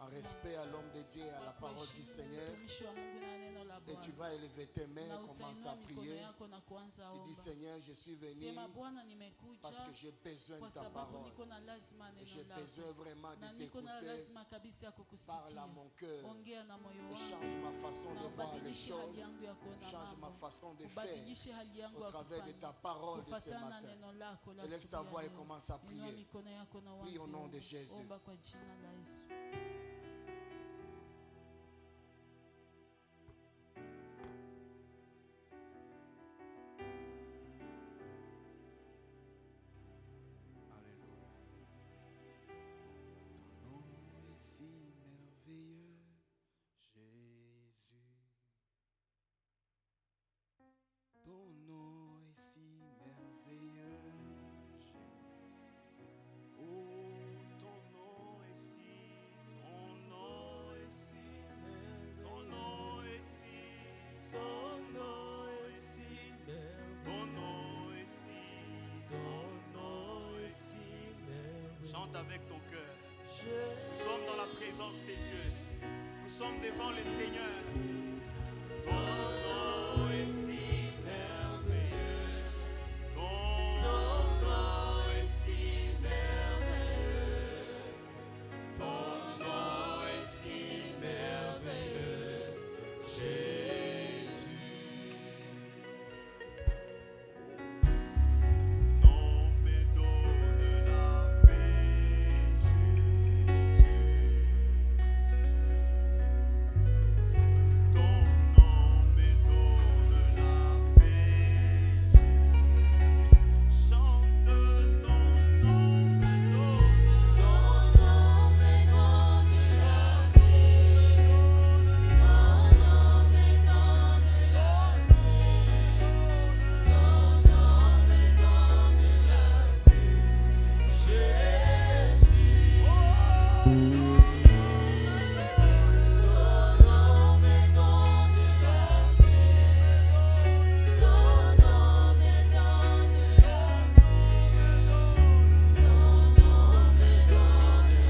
en respect à l'homme de Dieu et à la parole du Seigneur. Et tu vas élever tes mains, commence à prier. Tu dis Seigneur, je suis venu parce que j'ai besoin de ta parole. Et j'ai besoin vraiment de t'écouter. Parle à mon cœur. Et change ma façon de voir les choses. Change ma façon de faire au travers de ta parole de ce matin. Élève ta voix et commence à prier. Prie au nom de Jésus. Chante avec ton cœur. Nous sommes dans la présence de Dieu. Nous sommes devant le Seigneur. Ton nom est si merveilleux. Ton nom est si merveilleux. Ton nom est si merveilleux. Jésus. Non me donne la paix, Jésus. Ton nom me donne la paix, Jésus. Chante ton nom me donne la paix.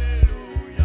Alléluia.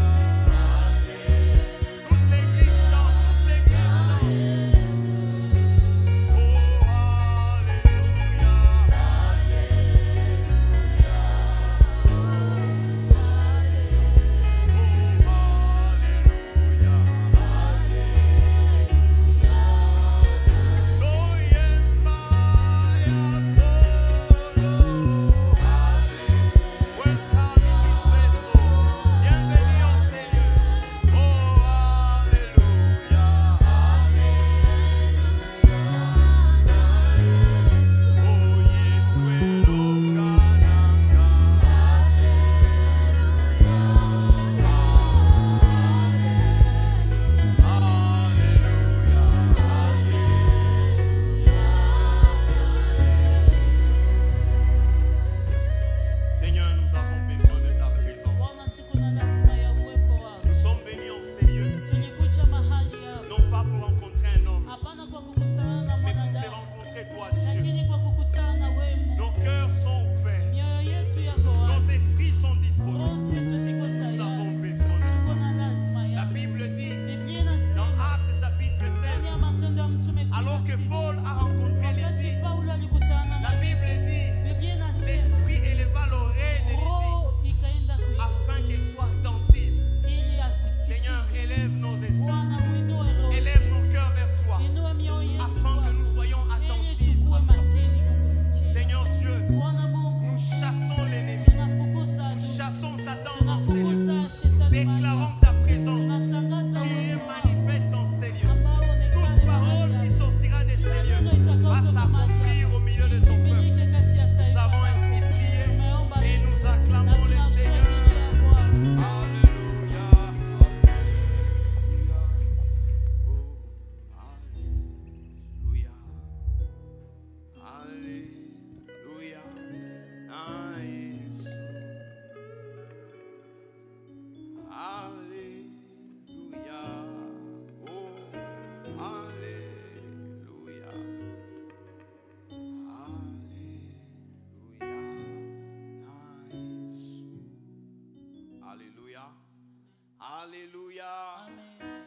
Alléluia. Amen.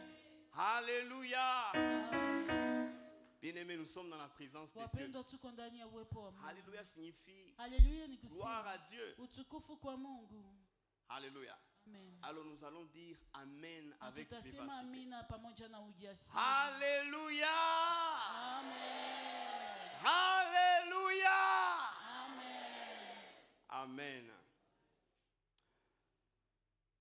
Alléluia. Amen. Bien-aimés, nous sommes dans la présence de Dieu. Wapendwa, tuko ndani ya uwepo wa Mungu. Alléluia signifie Haleluya ni gloire à kusema Dieu. utukufu kwa Mungu. Alléluia. Amen. Alors nous allons dire Amen avec Tutasema vivacité. amina pamoja na ujasiri. Alléluia. Amen. Alléluia. Amen. Amen.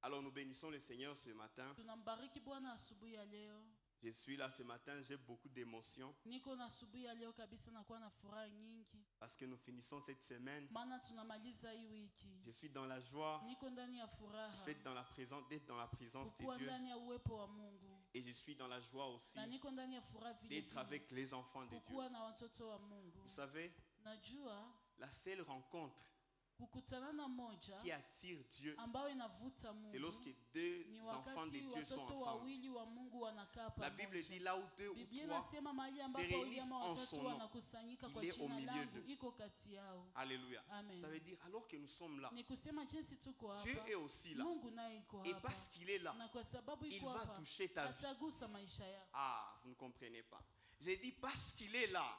Alors nous bénissons le Seigneur ce matin. Tunambariki Bwana asubuhi ya leo. Je suis là ce matin, j'ai beaucoup d'émotions Niko na asubuhi ya leo kabisa na kuwa na furaha nyingi. parce que nous finissons cette semaine. Maana tunamaliza hii wiki. Je suis dans la joie Niko ndani ya furaha. d'être dans la présence de Kuwa Dieu. ndani ya uwepo wa Mungu. Et je suis dans la joie aussi Na niko ndani ya furaha vile d'être avec les enfants de Dieu. kuwa na watoto wa Mungu. Vous savez, Najua la seule rencontre kukutana na moja qui attire Dieu, ambayo inavuta Mungu. c'est lorsque deux Ni enfants de wakati Dieu sont watoto ensemble. wawili wa Mungu wanakaa La Bible pamoja. dit là où deux ou Biblia trois inasema mahali se ambapo réunissent wanyama en watatu son nom, wanakusanyika kwa il est au jina milieu langu, d'eux. iko kati yao. Alléluia. Amen. Ça veut dire alors que nous sommes là, Ni kusema jinsi tuko Dieu hapa, est aussi là. Mungu naye iko Et hapa. parce qu'il est là, Na kwa sababu il iko va hapa, toucher ta vie. atagusa maisha yako. Ah, vous ne comprenez pas. J'ai dit parce qu'il est là,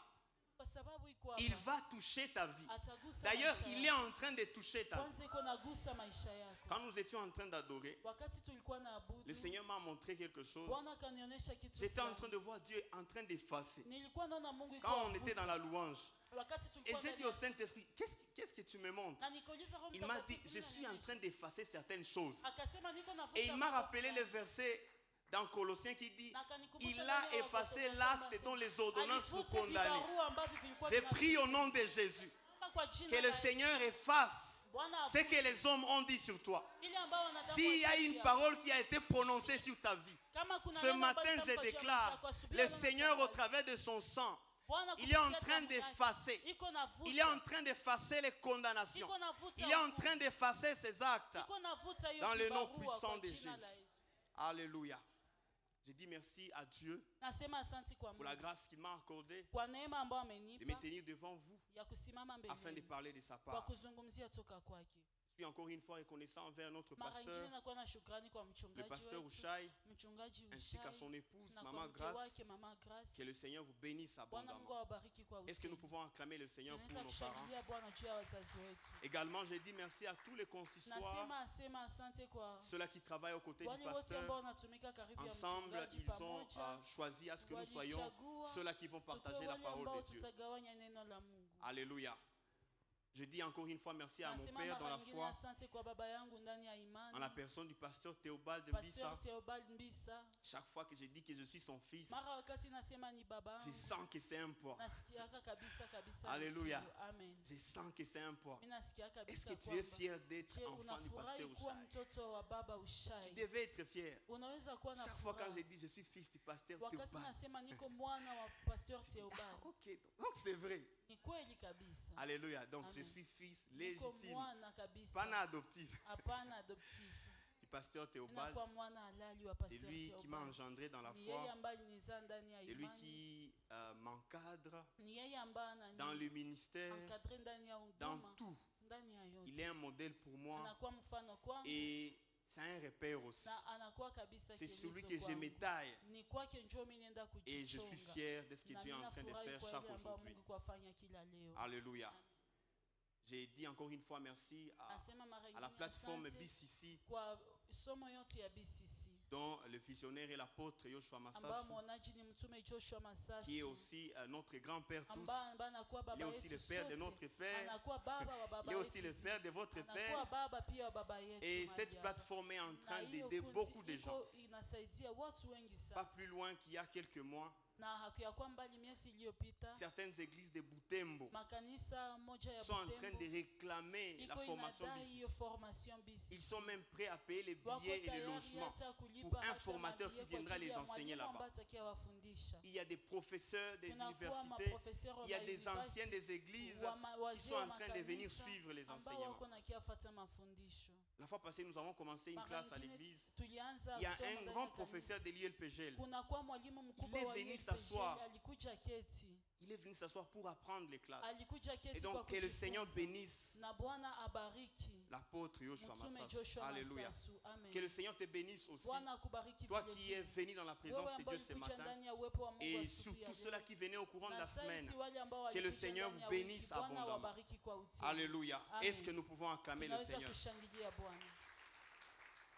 Kwa sababu iko il hapa, va toucher ta vie. atagusa D'ailleurs, maisha il est yako. en train de toucher ta vie. Kwanza iko nagusa maisha yako. Quand nous étions en train d'adorer, Wakati tulikuwa na abudu, le Seigneur m'a montré quelque chose. Bwana akanionyesha kitu J'étais en fulani. train de voir Dieu en train d'effacer. Nilikuwa naona Mungu iko Quand on avuta. était dans la louange, Wakati et tulikuwa j'ai ndani dit au ya- Saint-Esprit, qu'est-ce que tu me montres? na nikauliza Roho Il m'a dit, Mtakatifu je suis en nionyeshe. train d'effacer certaines choses. Akasema niko navuta Et il m'a mambo rappelé le fulani. verset dans Colossiens qui dit, Na akanikumbusha il ndani a ya effacé Wakolosai l'acte anasema, dont les ordonnances nous alifuta condamnaient. vibarua ambavyo vilikuwa J'ai vina- pris au nom de Jésus kwa jina que le la Yesu. Seigneur efface Bwana ce afuta que les hommes ont dit sur toi. ile ambayo wanadamu S'il y a une walitia. parole qui a été prononcée sur ta vie, Kama kuna ce neno matin ambalo je litampa jina déclare, lako, asubuhi le ya leo Seigneur au nitangaza. travers de son sang, Bwana il est en kupitia train damu yake, d'effacer. iko navuta. Il est en train d'effacer les condamnations. Iko navuta Il est en hukumu. train d'effacer ses actes. Iko navuta hiyo Dans le nom vibarua puissant kwa de jina Jésus. la Yesu. Alléluia. Je dis merci à Dieu Nasema asante kwa pour la Mungu grâce qu'il m'a accordée kwa neema ambayo de me amenipa tenir devant vous ya kusimama afin de mbele parler de sa kwa part. kuzungumzia toka kwake. Je suis encore une fois reconnaissant envers notre Mara nyingine pasteur, nakuwa na shukrani kwa le mchungaji pasteur wetu, Ushai, mchungaji ainsi qu'à Ushai son épouse, na kwa Maman mke Grâce. wake Mama Grace. Que le Seigneur vous bénisse Bwana Mungu abondamment. awabariki kwa Est-ce que nous utele. pouvons acclamer le Seigneur pour Tunaweza nos parents? kushangilia Bwana juu ya wazazi wetu. Également, j'ai dit merci à tous les consistoires, Nasema asante kwa ceux-là qui travaillent aux côtés du wale wote pasteur. ambao wanatumika karibu ya Ensemble, mchungaji ils ont pamoja. choisi à ce que nous soyons Walichagua ceux-là qui vont partager tukiwa la wale parole ambao de Dieu. tutagawanya neno la Mungu. Alléluia. Je dis encore une fois merci à mon Nasema père dans mara la nyingine foi, asante kwa baba yangu ndani ya en la imani. personne du pasteur Théobald Mbissa. Pasteur Theobald Mbissa. Chaque fois que je dis que je suis son fils, Mara wakati nasema ni baba je yangu, sens que c'est un poids. nasikiaka kabisa. Alléluia. ni Amen. Je sens que c'est un poids. Mimi nasikia Est-ce kabisa que tu es kwamba fier d'être je enfant du pasteur unafurahi kuwa Ushai? mtoto wa baba Tu Ushai. devais être fier. Unaweza kuwa na Chaque fois quand furaha. je dis je suis fils du pasteur Wakati Théobald. nasema niko mwana wa Pasteur Ah, Theobald. ok, donc c'est vrai. Ni kweli kabisa. Alléluia. Donc Amen. je suis fils Niko légitime, mwana kabisa. pas adoptif, Hapana adoptif. du pasteur Théobald. Ninakuwa mwana halali wa C'est Pasteur lui qui m'a Theobald. engendré dans la Ni yeye foi. ambaye alinizaa ndani ya C'est lui imani. qui m'encadre Ni yeye ambaye dans le anani ministère, encadre ndani ya dans huduma, tout. ndani ya yote. Il est un modèle pour moi Anakuwa mfano kwangu et c'est un repère aussi. na anakuwa kabisa C'est kielizo celui que je kwangu. me taille Ni kwake njoo mimi nenda et je suis kujichunga. fier de ce que Na Dieu est mimi en train de nafurahi faire kwa chaque yale ambayo aujourd'hui. Mungu kuwafanya kila leo. Alléluia. J'ai dit encore une fois merci Nasema mara à la nyingine plateforme asante BCC kwa somo yote ya BCC dont le visionnaire et l'apôtre Yoshua ambao Massasu, mwonaji ni mtume Joshua Masasu qui est aussi notre grand-père tous. ambaye anakuwa Il est baba aussi le yetu père de sote. notre père. Anakuwa baba wa baba Il est aussi yetu. le père de votre Anakuwa père. baba pia wa baba yetu. Et mahali cette hapa. plateforme est en train Na hiyo d'aider kundi beaucoup de gens. iko inasaidia watu wengi Pas sana. plus loin qu'il y a quelques mois, Na hakuyakuwa mbali miezi iliyopita certaines églises de Butembo makanisa moja ya sont en train Butembo de réclamer la iko formation inadai BCC. hiyo formation BCC. Ils sont même prêts à payer les Wako billets et les tayari logements hata kulipa pour un hata formateur qui mabie kwa viendra ajili les ya enseigner mwalimu ambaye là-bas. atakayewafundisha. Il y a des professeurs des Kunakuwa universités, maprofeseur wa il y a des mauniversity, anciens des églises qui wazee sont wa en train de venir makanisa suivre les ambao enseignements. wako na kiafata mafundisho. La fois passée, nous avons commencé une Mara classe à nyingine l'église. tulianza Il y a somo un ndani grand ya professeur kanisa. de l'ILPGL. Kunakuwa mwalimu mkubwa Il est wa venu ILPG, s'asseoir. alikuja keti. Il il est venu s'asseoir pour apprendre les classes. Et donc, que le Seigneur bénisse l'apôtre Yoshua Masasu. Alléluia. Que le Seigneur te bénisse aussi. Toi qui es venu dans la présence de Dieu ce matin. Et surtout ceux-là qui venaient au courant de la semaine. Que le Seigneur vous bénisse abondamment. Alléluia. Est-ce que nous pouvons acclamer le Seigneur?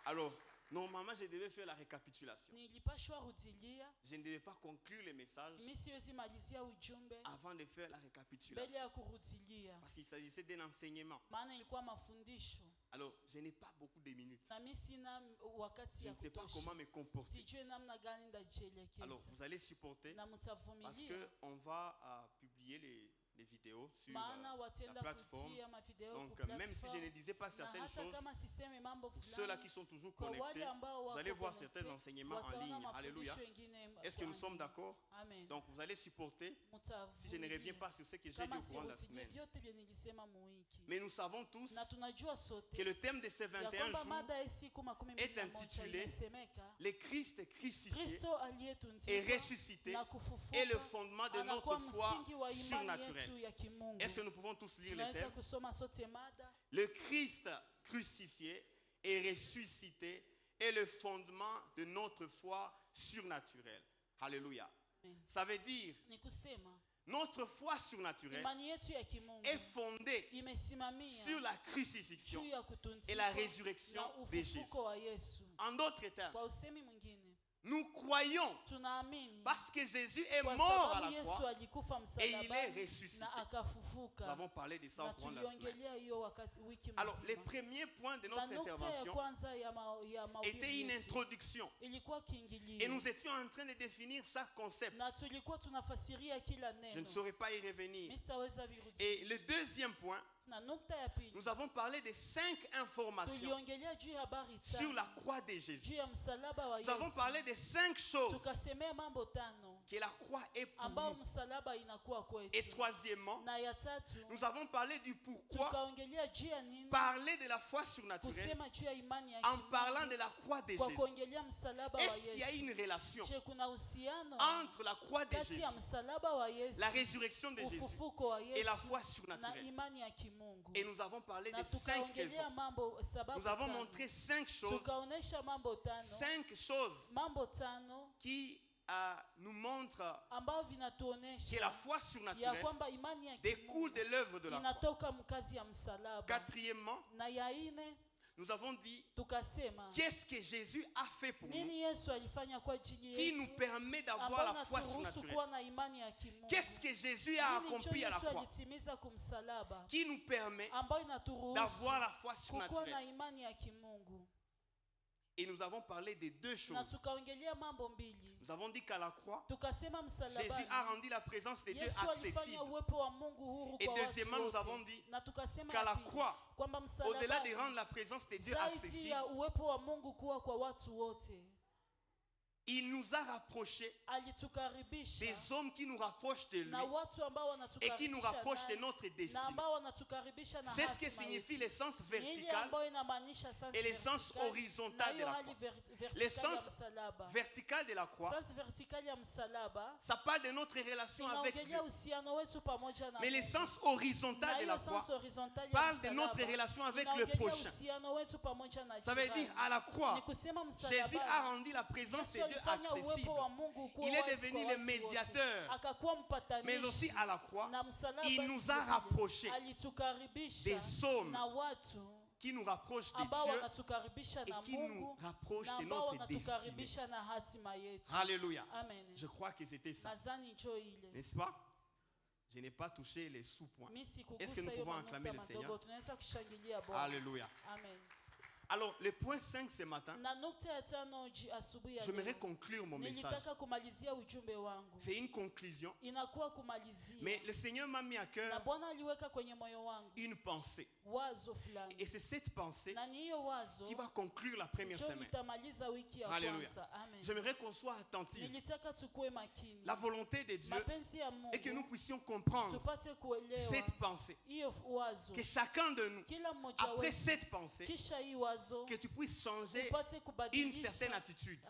Alors, normalement, je devais faire la récapitulation. Je ne devais pas conclure les messages avant de faire la récapitulation. Parce qu'il s'agissait d'un enseignement. Alors, je n'ai pas beaucoup de minutes. Je ne sais pas comment me comporter. Alors, vous allez supporter parce qu'on va publier les vidéos sur la plateforme. Donc, même si je ne disais pas certaines choses, pour ceux-là qui sont toujours connectés, vous allez voir certains enseignements en ligne. Alléluia. Est-ce que nous sommes d'accord? Donc, vous allez supporter si je ne reviens pas sur ce que j'ai dit au courant de la semaine. Mais nous savons tous que le thème de ces 21 jours est intitulé « Le Christ crucifié et ressuscité est le fondement de notre foi surnaturelle ». Est-ce que nous pouvons tous lire le thème? Le Christ crucifié et ressuscité est le fondement de notre foi surnaturelle. Alléluia. Ça veut dire notre foi surnaturelle est fondée sur la crucifixion et la résurrection de Jésus. En d'autres termes, nous croyons parce que Jésus est mort à la croix et il est ressuscité. Nous avons parlé de ça au cours de la semaine. Alors, le premier point de notre intervention était une introduction. Et nous étions en train de définir chaque concept. Je ne saurais pas y revenir. Et le deuxième point, nous avons parlé de 5 informations sur la croix de Jésus. Nous avons parlé de 5 choses que la croix est pour nous. Et troisièmement, nous avons parlé du pourquoi parler de la foi surnaturelle en parlant de la croix de Jésus. Est-ce qu'il y a une relation entre la croix de Jésus, la résurrection de Jésus et la foi surnaturelle? Et nous avons parlé de 5 raisons. Nous avons montré 5 choses. 5 choses qui nous montrent que la foi surnaturelle découle de l'œuvre de la croix. Quatrièmement, nous avons dit qu'est-ce que Jésus a fait pour nous qui nous permet d'avoir la foi surnaturelle. Qu'est-ce que Jésus a accompli à la croix qui nous permet d'avoir la foi surnaturelle. Et nous avons parlé de 2 choses. Nous avons dit qu'à la croix, Jésus a rendu la présence de Dieu accessible. Et deuxièmement, nous avons dit qu'à la croix, au-delà de rendre la présence de Dieu accessible, il nous a rapprochés des hommes qui nous rapprochent de lui et qui nous rapprochent de notre destinée. C'est ce que signifie l'essence verticale et l'essence horizontale de la croix. L'essence verticale de la croix, ça parle de notre relation avec Dieu. Mais l'essence horizontale de la croix parle de notre relation avec le prochain. Ça veut dire à la croix, Jésus a rendu la présence de Dieu accessible. Il est devenu le médiateur. Mais aussi à la croix, il nous a rapprochés des hommes qui nous rapprochent de Dieu et qui nous rapprochent de notre destinée. Alléluia. Je crois que c'était ça. N'est-ce pas? Je n'ai pas touché les sous-points. Est-ce que nous pouvons acclamer le Seigneur? Alléluia. Alors, le point 5 ce matin, j'aimerais conclure mon message. C'est une conclusion. Mais le Seigneur m'a mis à cœur une pensée. Et c'est cette pensée qui va conclure la première semaine. Alléluia. J'aimerais qu'on soit attentif. La volonté de Dieu est que nous puissions comprendre cette pensée. Que chacun de nous, après cette pensée, que tu puisses changer une certaine attitude.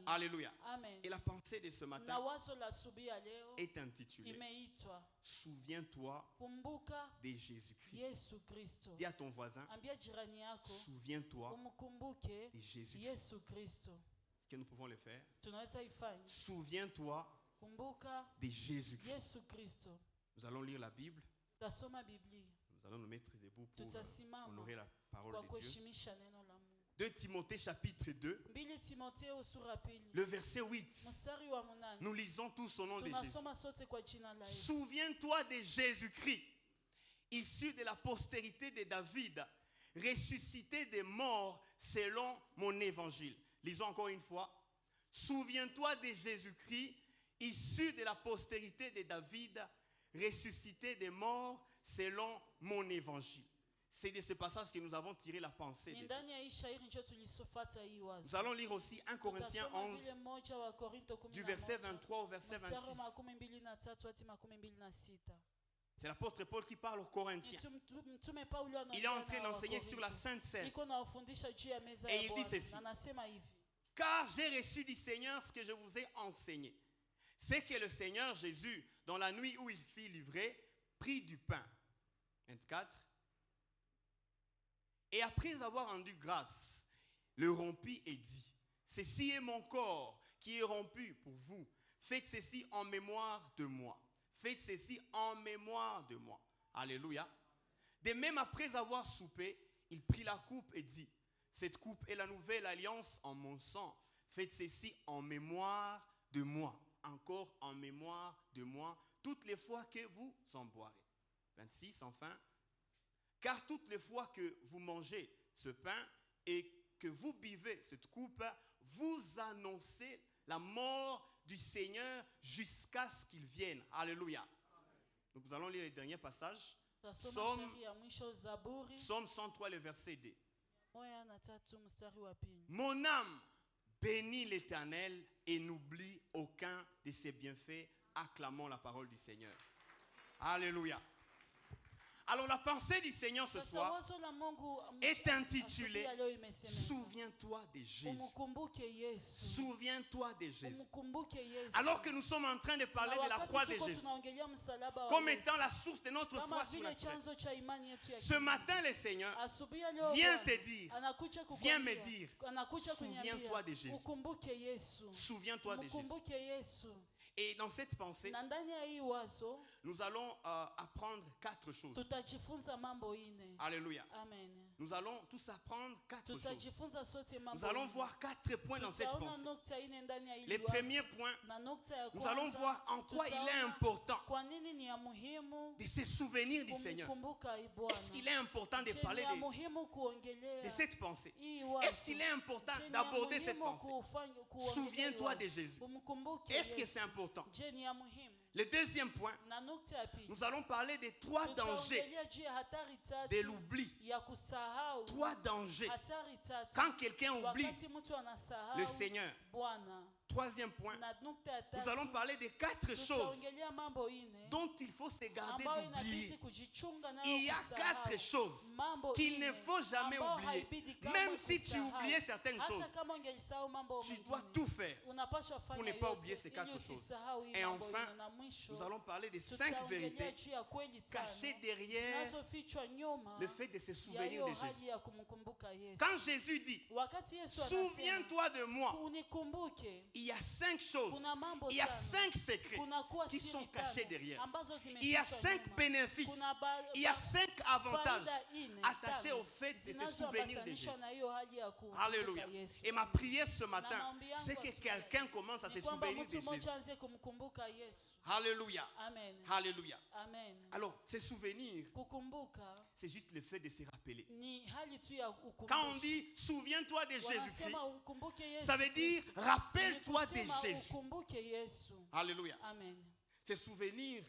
Alléluia. Amen. Et la pensée de ce matin est intitulée Souviens-toi de Jésus-Christ. Dis à ton voisin, souviens-toi de Jésus-Christ. Est-ce que nous pouvons le faire? Souviens-toi de Jésus-Christ. Nous allons lire la Bible. Nous allons nous mettre debout pour honorer la parole de Dieu. 2 Timothée chapitre 2, le verset 8. Nous lisons tous au nom de Jésus. Souviens-toi de Jésus-Christ, issu de la postérité de David, ressuscité des morts selon mon évangile. Lisons encore une fois. Souviens-toi de Jésus-Christ, issu de la postérité de David, ressuscité des morts selon mon évangile. C'est de ce passage que nous avons tiré la pensée de Dieu. Nous allons lire aussi 1 Corinthiens 11, du verset 23 au verset 26. C'est l'apôtre Paul qui parle aux Corinthiens. Il est en train d'enseigner sur la Sainte Seine. Et il dit ceci. Car j'ai reçu du Seigneur ce que je vous ai enseigné. C'est que le Seigneur Jésus, dans la nuit où il fut livré, prit du pain. 24. Et après avoir rendu grâce, le rompit et dit, ceci est mon corps qui est rompu pour vous. Faites ceci en mémoire de moi. Faites ceci en mémoire de moi. Alléluia. De même après avoir soupé, il prit la coupe et dit, cette coupe est la nouvelle alliance en mon sang. Faites ceci en mémoire de moi. Encore en mémoire de moi, toutes les fois que vous en boirez. 26, enfin. Car toutes les fois que vous mangez ce pain et que vous buvez cette coupe, vous annoncez la mort du Seigneur jusqu'à ce qu'il vienne. Alléluia. Amen. Donc nous allons lire le dernier passage. Psaume 103, le verset 2. Mon âme bénit l'Éternel et n'oublie aucun de ses bienfaits. Acclamons la parole du Seigneur. Alléluia. Alors la pensée du Seigneur ce soir est intitulée Souviens-toi de Jésus. Souviens-toi de Jésus. Alors que nous sommes en train de parler de la croix de Jésus comme étant la source de notre foi surnaturelle. Ce matin le Seigneur vient te dire, vient me dire, souviens-toi de Jésus. Souviens-toi de Jésus. Et dans cette pensée, nous allons apprendre 4 choses. Alléluia. Amen. Nous allons tous apprendre 4 choses. Nous allons voir 4 points dans cette pensée. Les premiers points, nous allons voir en quoi il est important de se souvenir du Seigneur. Est-ce qu'il est important de parler de cette pensée? Est-ce qu'il est important d'aborder cette pensée? Souviens-toi de Jésus. Est-ce que c'est important? Le deuxième point, nous allons parler des 3 dangers de l'oubli. 3 dangers. Quand quelqu'un oublie le Seigneur. Troisième point, nous allons parler des 4 choses dont il faut se garder d'oublier. Il y a 4 choses qu'il ne faut jamais oublier. Même si tu oubliais certaines choses, tu dois tout faire pour ne pas oublier ces 4 choses. Et enfin, nous allons parler des 5 vérités cachées derrière le fait de se souvenir de Jésus. Quand Jésus dit, souviens-toi de moi, il y a 5 choses, il y a 5 secrets qui sont cachés derrière. Il y a 5 bénéfices, il y a 5 avantages attachés au fait de se souvenir de Jésus. Alléluia. Et ma prière ce matin, c'est que quelqu'un commence à se souvenir de Jésus. Alléluia. Amen. Alléluia. Amen. Alors, se souvenir, c'est juste le fait de se rappeler. Quand on dit souviens-toi de Jésus-Christ, ça veut dire rappelle-toi de Jésus. Alléluia. Amen. Se souvenir,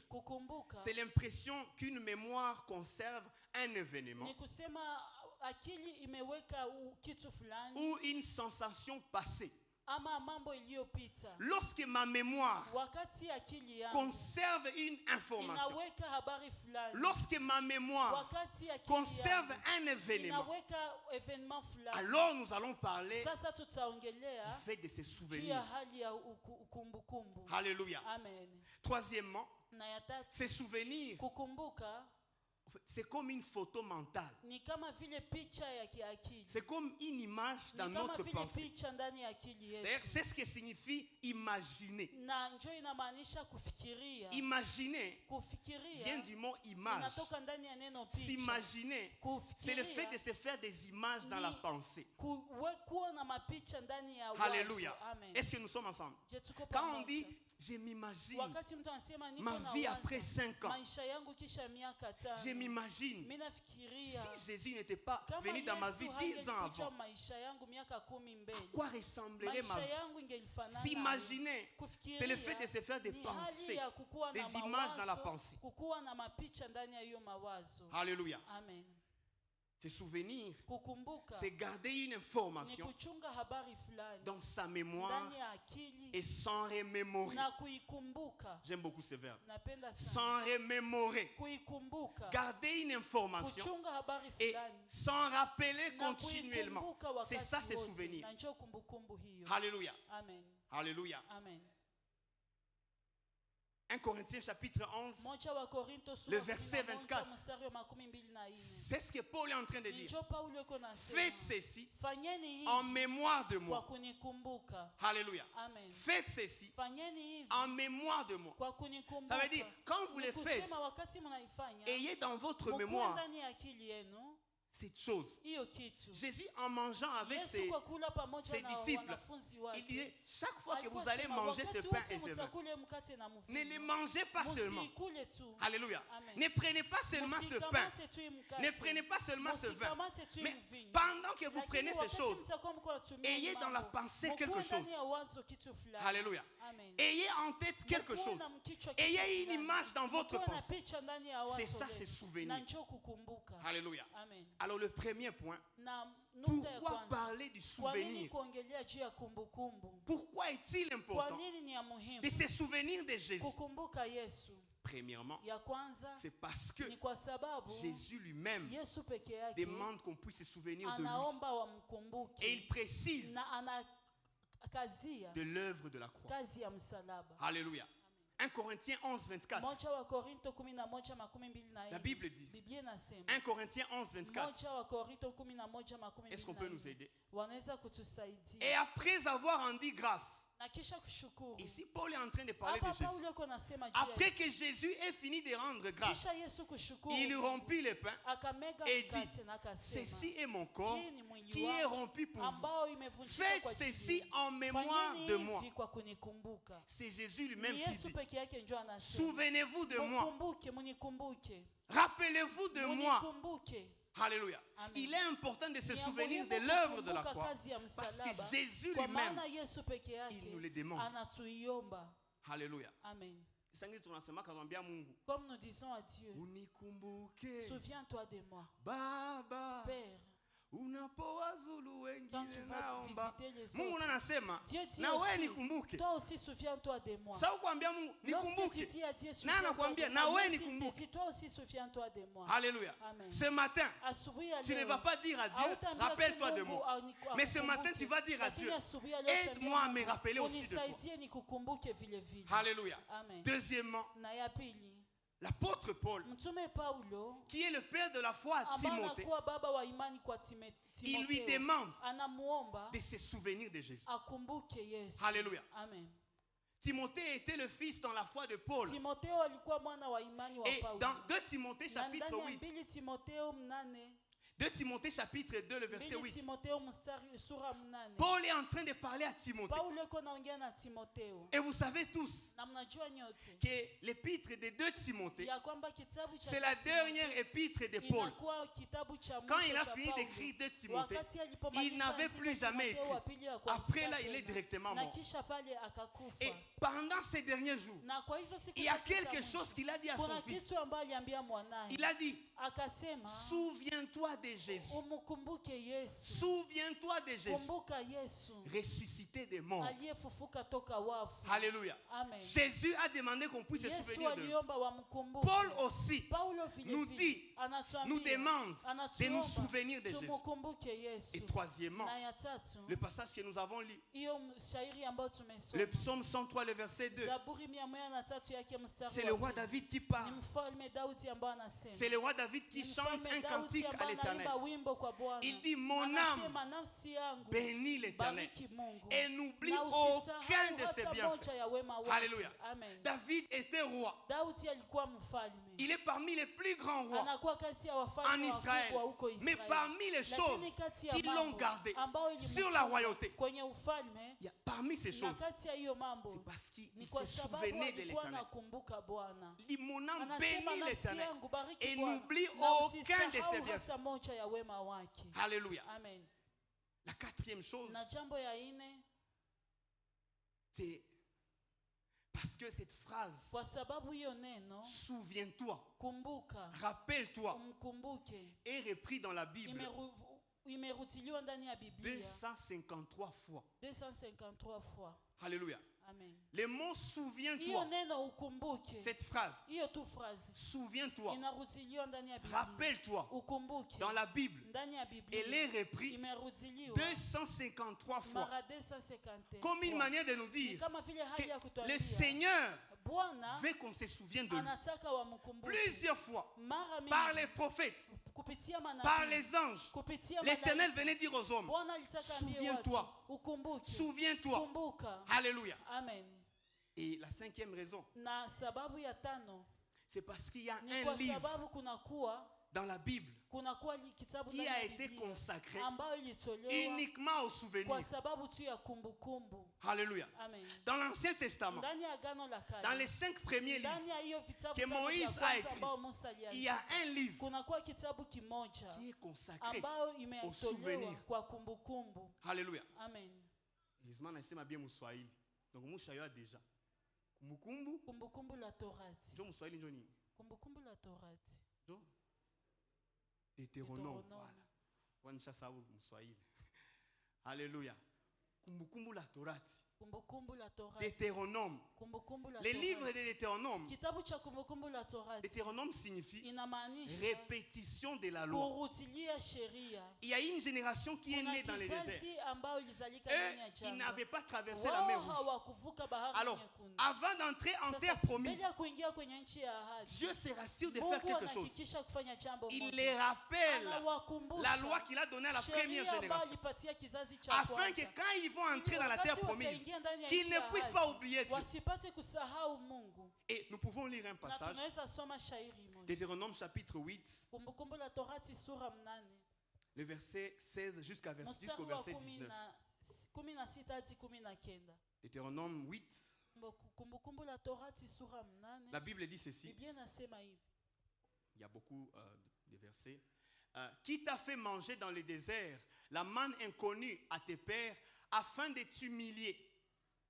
c'est l'impression qu'une mémoire conserve un événement ou une sensation passée. Lorsque ma mémoire conserve une information, lorsque ma mémoire conserve un événement, alors nous allons parler du fait de se souvenir. Alléluia. Troisièmement, ces souvenirs, c'est comme une photo mentale. C'est comme une image dans notre pensée. D'ailleurs, c'est ce que signifie imaginer. Imaginer vient du mot image. S'imaginer, c'est le fait de se faire des images dans la pensée. Alléluia. Est-ce que nous sommes ensemble? Quand on dit je m'imagine ma vie après 5 ans, je m'imagine si Jésus n'était pas venu dans ma vie 10 ans avant, à quoi ressemblerait ma vie? S'imaginer, c'est le fait de se faire des pensées, des images dans la pensée. Alléluia. Se souvenir, c'est garder une information dans sa mémoire et s'en remémorer. J'aime beaucoup ce verbe. S'en remémorer. Garder une information et s'en rappeler continuellement. C'est ça, c'est souvenir. Alléluia. Alléluia. 1 Corinthiens chapitre 11, le verset 24. C'est ce que Paul est en train de dire. Faites ceci en mémoire de moi. Alléluia. Faites ceci en mémoire de moi. Ça veut dire, quand vous le faites, ayez dans votre mémoire cette chose. Jésus, en mangeant avec ses disciples, il dit, chaque fois que vous allez manger ce pain et ce vin, ne les mangez pas seulement. Alléluia. Ne prenez pas seulement ce pain. Ne prenez pas seulement ce vin. Mais pendant que vous prenez ces choses, ayez dans la pensée quelque chose. Alléluia. Ayez en tête quelque chose. Ayez une image dans votre pensée. C'est ça, c'est souvenir. Alléluia. Alors le premier point, pourquoi parler du souvenir? Pourquoi est-il important de se souvenir de Jésus? Premièrement, c'est parce que Jésus lui-même demande qu'on puisse se souvenir de lui. Et il précise de l'œuvre de la croix. Alléluia. 1 Corinthiens 11, 24. La Bible dit, 1 Corinthiens 11, 24. Est-ce qu'on peut nous aider? Et après avoir rendu grâce. Ici, Paul est en train de parler de Jésus. Après que Jésus ait fini de rendre grâce, il rompit le pain et dit, ceci est mon corps qui est rompu pour vous. Faites ceci en mémoire de moi. C'est Jésus lui-même qui dit, souvenez-vous de moi. Rappelez-vous de moi. Alléluia. Il est important de se souvenir de l'œuvre de la croix parce que Jésus lui-même, il nous le demande. Alléluia. Comme nous disons à Dieu, souviens-toi de moi. Baba. Père, Quand tu vas visiter les autres, Dieu dit toi aussi souviens-toi de moi. Lorsque tu dis à Dieu souviens-toi de moi, dis toi aussi souviens-toi de moi. Alléluia. Amen. Ce matin, tu ne vas pas dire à Dieu, rappelle-toi de moi. Mais ce matin, tu vas dire à Dieu, aide-moi à me rappeler aussi de toi. Alléluia. Deuxièmement, l'apôtre Paul, qui est le père de la foi à Timothée, il lui demande de se souvenir de Jésus. Alléluia. Timothée était le fils dans la foi de Paul. Et dans 2 Timothée chapitre 8, 2 Timothée chapitre 2, le verset 8. Paul est en train de parler à Timothée. Et vous savez tous que l'épître de 2 Timothée, c'est la dernière épître de Paul. Quand il a fini d'écrire 2 Timothée, il n'avait plus jamais écrit. Après là, il est directement mort. Et pendant ces derniers jours, il y a quelque chose qu'il a dit à son fils. Il a dit, souviens-toi de Jésus. Souviens-toi de Jésus. Ressuscité des morts. Alléluia. Amen. Jésus a demandé qu'on puisse se souvenir de lui. Paul aussi nous demande de nous souvenir de Jésus. Et troisièmement, le passage que nous avons lu, le psaume 103, le verset 2. C'est le roi David qui parle. C'est le roi David qui chante un cantique à l'Éternel. Il dit: mon âme bénit l'Éternel et n'oublie aucun de ses bienfaits. Alléluia. David était roi. Il est parmi les plus grands rois en Israël. Mais parmi les choses qui l'ont gardé sur la royauté, il y a parmi ces choses, c'est parce qu'il se souvenait de l'Éternel. Il dit: mon âme bénit l'Éternel et n'oublie aucun de ses bienfaits. Alléluia. La quatrième chose, c'est parce que cette phrase, souviens-toi, rappelle-toi, est reprise dans la Bible 253 fois. Alléluia. Amen. Le mot souviens-toi, cette phrase, souviens-toi, rappelle-toi, dans la Bible, elle est reprise 253 fois. Comme une manière de nous dire que le Seigneur veut qu'on se souvienne de lui. Plusieurs fois, par les prophètes, par les anges, l'Éternel venait dire aux hommes: souviens-toi, souviens-toi. Alléluia. Amen. Et la cinquième raison, c'est parce qu'il y a un livre dans la Bible qui a été consacré uniquement au souvenir. Alléluia. Dans l'Ancien Testament, dans les 5 premiers livres que Moïse a écrits, il y a un livre qui est consacré au souvenir. Alléluia. Heureusement, nasema bien Mswahili. Donc mushayo déjà. Kumbukumbu la Torati. Jo Mswahili njo nini? Kumbukumbu la Torati. Jo Deutéronome. Voilà. Wanisha sababu Mswahili. Alléluia. Kumbukumbu la Torati. Deutéronome. Les livres de Deutéronome. Deutéronome signifie répétition de la loi. Il y a une génération qui est née dans les déserts. Eux, ils n'avaient pas traversé la mer Rouge. Alors, avant d'entrer en terre promise, Dieu se rassure de faire quelque chose. Il les rappelle la loi qu'il a donnée à la première génération. Afin que quand ils vont entrer dans la terre promise, qu'ils ne puissent pas oublier Dieu. Et nous pouvons lire un passage, Deutéronome chapitre 8, le verset 16 jusqu'au verset 19. Deutéronome 8, la Bible dit ceci. Il y a beaucoup de versets. Qui t'a fait manger dans le désert la manne inconnue à tes pères, afin de t'humilier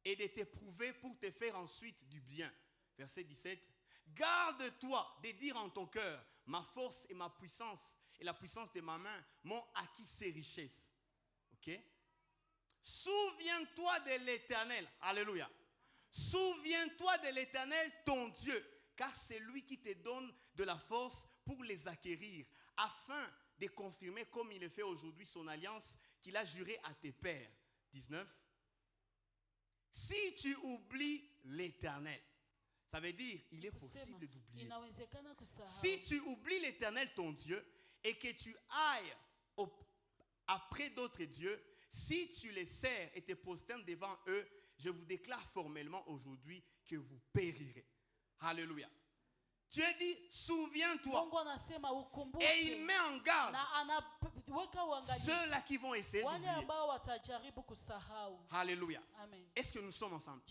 et de t'éprouver pour te faire ensuite du bien. Verset 17. Garde-toi de dire en ton cœur: ma force et ma puissance et la puissance de ma main m'ont acquis ces richesses. Ok? Souviens-toi de l'Éternel. Alléluia. Souviens-toi de l'Éternel, ton Dieu, car c'est lui qui te donne de la force pour les acquérir, afin de confirmer comme il le fait aujourd'hui son alliance qu'il a jurée à tes pères. 19. Si tu oublies l'Éternel, ça veut dire il est possible d'oublier. Si tu oublies l'Éternel ton Dieu et que tu ailles après d'autres dieux, si tu les sers et te prosternes devant eux, je vous déclare formellement aujourd'hui que vous périrez. Alléluia. Dieu dit: souviens-toi. Et il met en garde ceux-là qui vont essayer d'oublier. Alléluia. Est-ce que nous sommes ensemble?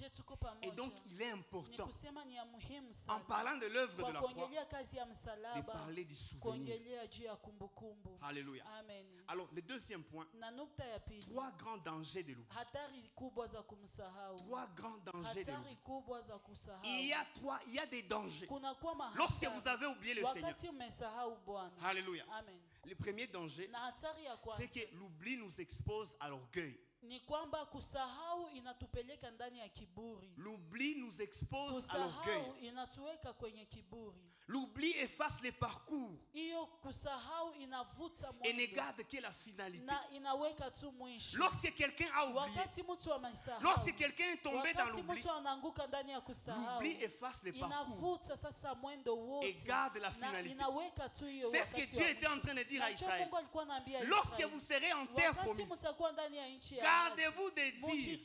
Et donc il est important, en parlant de l'œuvre de la croix, de parler du souvenir. Alléluia. Alors le deuxième point, 3 grands dangers de l'oubli. Trois grands dangers. Il y a des dangers. Lorsque vous avez oublié le Seigneur. Alléluia. Le premier danger, c'est que l'oubli nous expose à l'orgueil. L'oubli nous expose à l'orgueil. L'oubli efface les parcours et ne garde que la finalité. Lorsque quelqu'un a oublié, lorsque quelqu'un est tombé dans l'oubli, l'oubli efface les parcours et garde la finalité. C'est ce que Dieu était en train de dire à Israël. Lorsque vous serez en terre promise, gardez-vous de dire,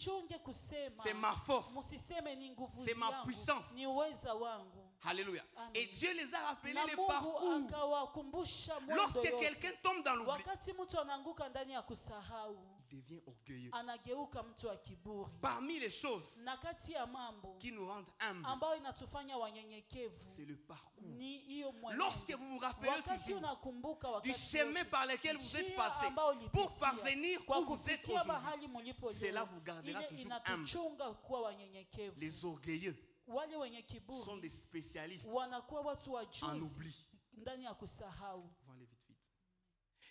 c'est ma force, c'est ma puissance. Alléluia. Et Dieu les a rappelés les parcours. Lorsque quelqu'un tombe dans l'oubli, il devient orgueilleux. Parmi les choses qui nous rendent humbles, c'est le parcours. Lorsque vous vous rappelez toujours du chemin par lequel vous êtes passé pour parvenir où vous êtes aujourd'hui, cela vous gardera toujours humble. Les orgueilleux sont des spécialistes en oubli.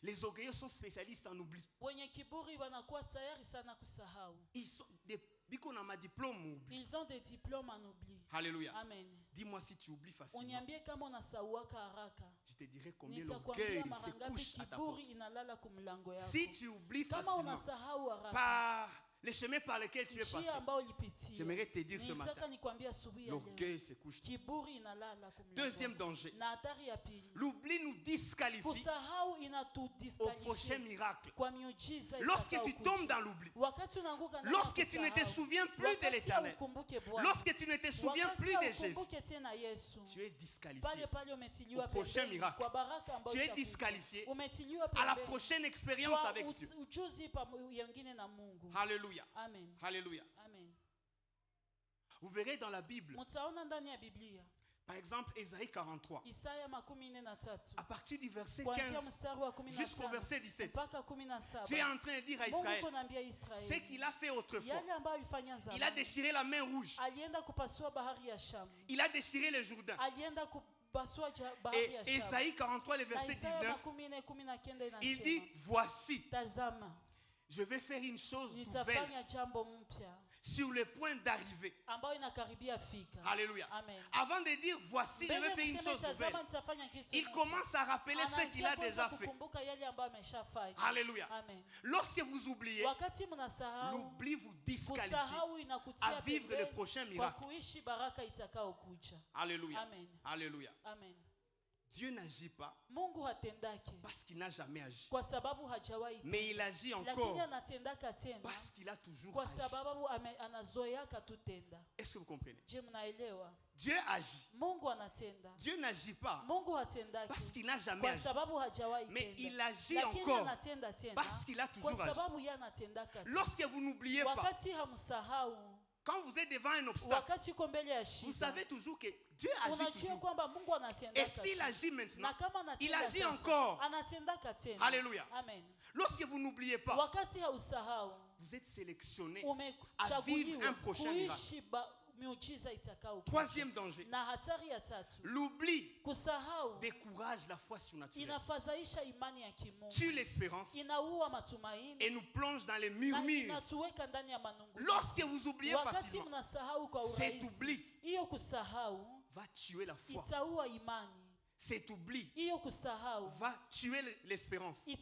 Les orgueilleux sont spécialistes en oubli. Ils ont des diplômes en oubli. Alléluia. Amen. Dis-moi si tu oublies facilement. Je te dirai combien l'orgueil se couche à ta porte. Si tu oublies facilement par les chemins par lesquels tu es passé, j'aimerais te dire ce matin, l'orgueil se couche. Deuxième danger, l'oubli nous disqualifie au prochain miracle. Lorsque tu tombes dans l'oubli, lorsque tu ne te souviens plus de l'Éternel, lorsque tu ne te souviens plus de Jésus, tu es disqualifié au prochain miracle. Tu es disqualifié à la prochaine expérience avec Dieu. Alléluia. Amen. Alléluia. Amen. Vous verrez dans la Bible, par exemple, Ésaïe 43, à partir du verset 15 jusqu'au verset 17, Dieu est en train de dire à Israël ce qu'il a fait autrefois. Il a déchiré la mer rouge. Il a déchiré le Jourdain. Et Ésaïe 43, le verset 19, il dit, voici, je vais faire une chose nouvelle sur le point d'arriver. Alléluia. Amen. Avant de dire voici, je vais faire une chose nouvelle, il commence à rappeler ce qu'il a déjà fait. Alléluia. Amen. Lorsque vous oubliez, l'oubli vous disqualifie à vivre le prochain miracle. Alléluia. Amen. Alléluia. Amen. Dieu n'agit pas parce qu'il n'a jamais agi. Mais il agit encore parce qu'il a toujours agi. Est-ce que vous comprenez? Dieu agit. Dieu n'agit pas parce qu'il n'a jamais agi. Mais il agit encore parce qu'il a toujours agi. Lorsque vous n'oubliez pas, quand vous êtes devant un obstacle, vous savez toujours que Dieu agit toujours. Et s'il agit maintenant, il agit encore. Alléluia. Amen. Lorsque vous n'oubliez pas, vous êtes sélectionné à vivre un prochain miracle. Troisième danger, l'oubli décourage la foi surnaturelle, tue l'espérance et nous plonge dans les murmures. Lorsque vous oubliez facilement, cet oubli va tuer la foi. Cet oubli va tuer l'espérance. Et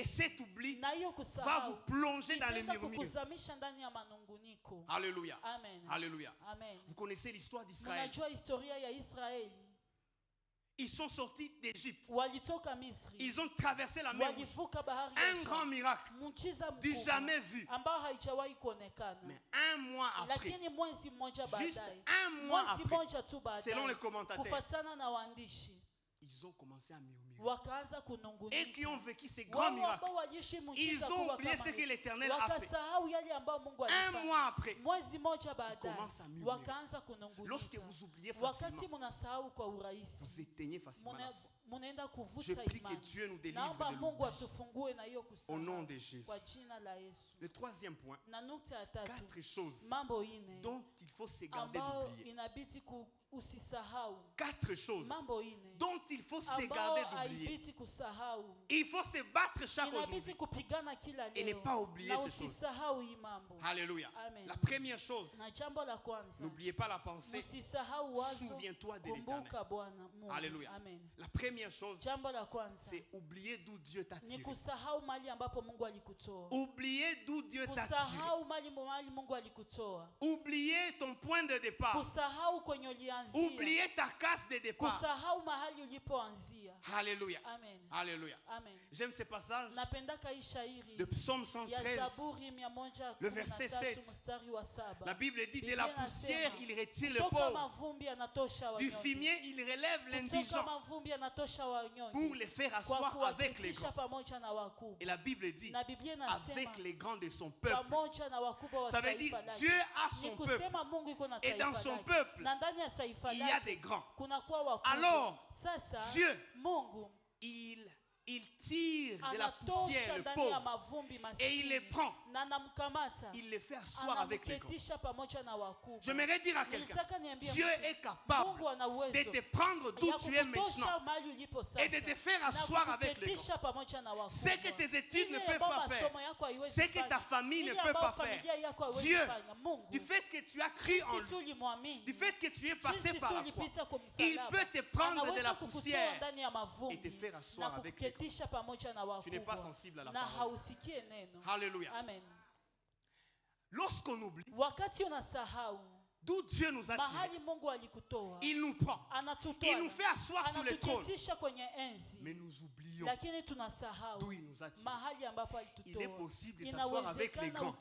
cet oubli va vous plonger dans les murmures. Alléluia. Amen. Alléluia. Amen. Vous connaissez l'histoire d'Israël. Ils sont sortis d'Égypte. Ils ont traversé la mer. Un grand miracle du jamais vu. Mais un mois après, juste un mois après, selon les commentateurs, ils ont commencé à murmurer. Et qui ont vécu ces grands miracles, ils ont oublié ce que l'Éternel a fait. Un mois après, ils commencent à murmurer. Lorsque vous oubliez facilement, vous éteignez facilement la foi. Je prie que Dieu nous délivre de l'oubli. Au nom de Jésus. Le troisième point, 4 choses dont il faut se garder d'oublier. 4 choses dont il faut se garder d'oublier. Il faut se battre chaque aujourd'hui et ne pas oublier ces choses. Alléluia. La première chose, n'oubliez pas la pensée, souviens-toi de l'Éternel. Alléluia. La première chose, c'est oublier d'où Dieu t'a tiré. Oublier d'où Dieu t'a tiré. Oublier ton point de départ. Oublier ta case de départ. Alléluia. Alléluia. J'aime ce passage de Psaume 113, le verset 7. La Bible dit, de la poussière, il retire le pauvre. Du fumier, il relève l'indigent pour les faire asseoir avec les grands. Et la Bible dit, avec les grands de son peuple. Ça veut dire, Dieu a son peuple. Et dans son peuple, il y a des grands. Alors, Dieu, il tire de la poussière le pauvre et il les prend. Il les fait asseoir avec les grands. J'aimerais dire à quelqu'un, Dieu est capable de te prendre d'où tu es maintenant et de te faire asseoir avec les grands. Ce que tes études ne peuvent pas faire, ce que ta famille ne peut pas faire, Dieu, du fait que tu as cru en lui, du fait que tu es passé par la croix, il peut te prendre de la poussière et te faire asseoir avec les grands. Tu n'es pas sensible à la parole. Alléluia. Lorsqu'on oublie d'où Dieu nous a tirés, il nous prend, il nous fait asseoir sur le trône, mais nous oublions d'où il nous a tirés. Il est possible de s'asseoir avec les grands,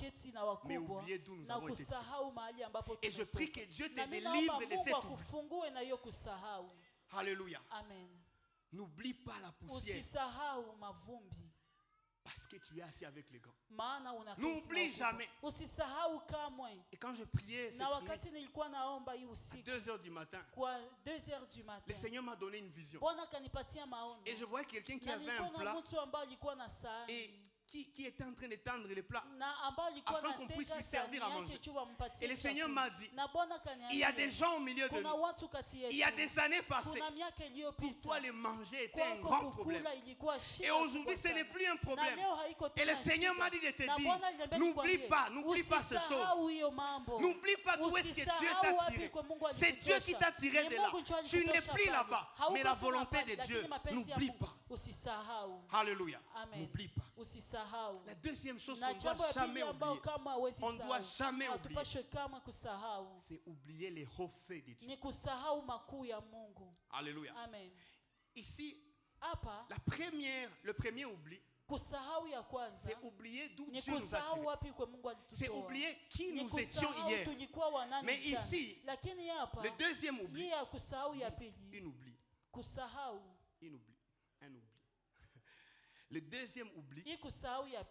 mais oublier d'où nous avons été tirés. Et je prie que Dieu te délivre de cet oubli. Alléluia. N'oublie pas la poussière. Parce que tu es assis avec les grands. N'oublie jamais. Et quand je priais cette nuit, à 2h du matin, le Seigneur m'a donné une vision. Et je voyais quelqu'un qui avait un plat et qui était en train de tendre les plats afin qu'on puisse lui servir à manger. Et le Seigneur m'a dit, il y a des gens au milieu de nous, il y a des années passées, pour toi le manger était un grand problème. Et aujourd'hui ce n'est plus un problème. Et le Seigneur m'a dit de te dire, n'oublie pas ces choses. N'oublie pas d'où est-ce que Dieu t'a tiré. C'est Dieu qui t'a tiré de là. Tu n'es plus là-bas, mais la volonté de Dieu, n'oublie pas. Alléluia. N'oublie pas. La deuxième chose qu'on ne doit jamais oublier, on ne doit jamais oublier, c'est oublier les hauts faits de Dieu. Alléluia. Ici, le premier oubli, c'est oublier d'où Dieu nous a tirés. C'est oublier qui nous étions hier. Mais ici, le deuxième oubli, un oubli. Le deuxième oubli,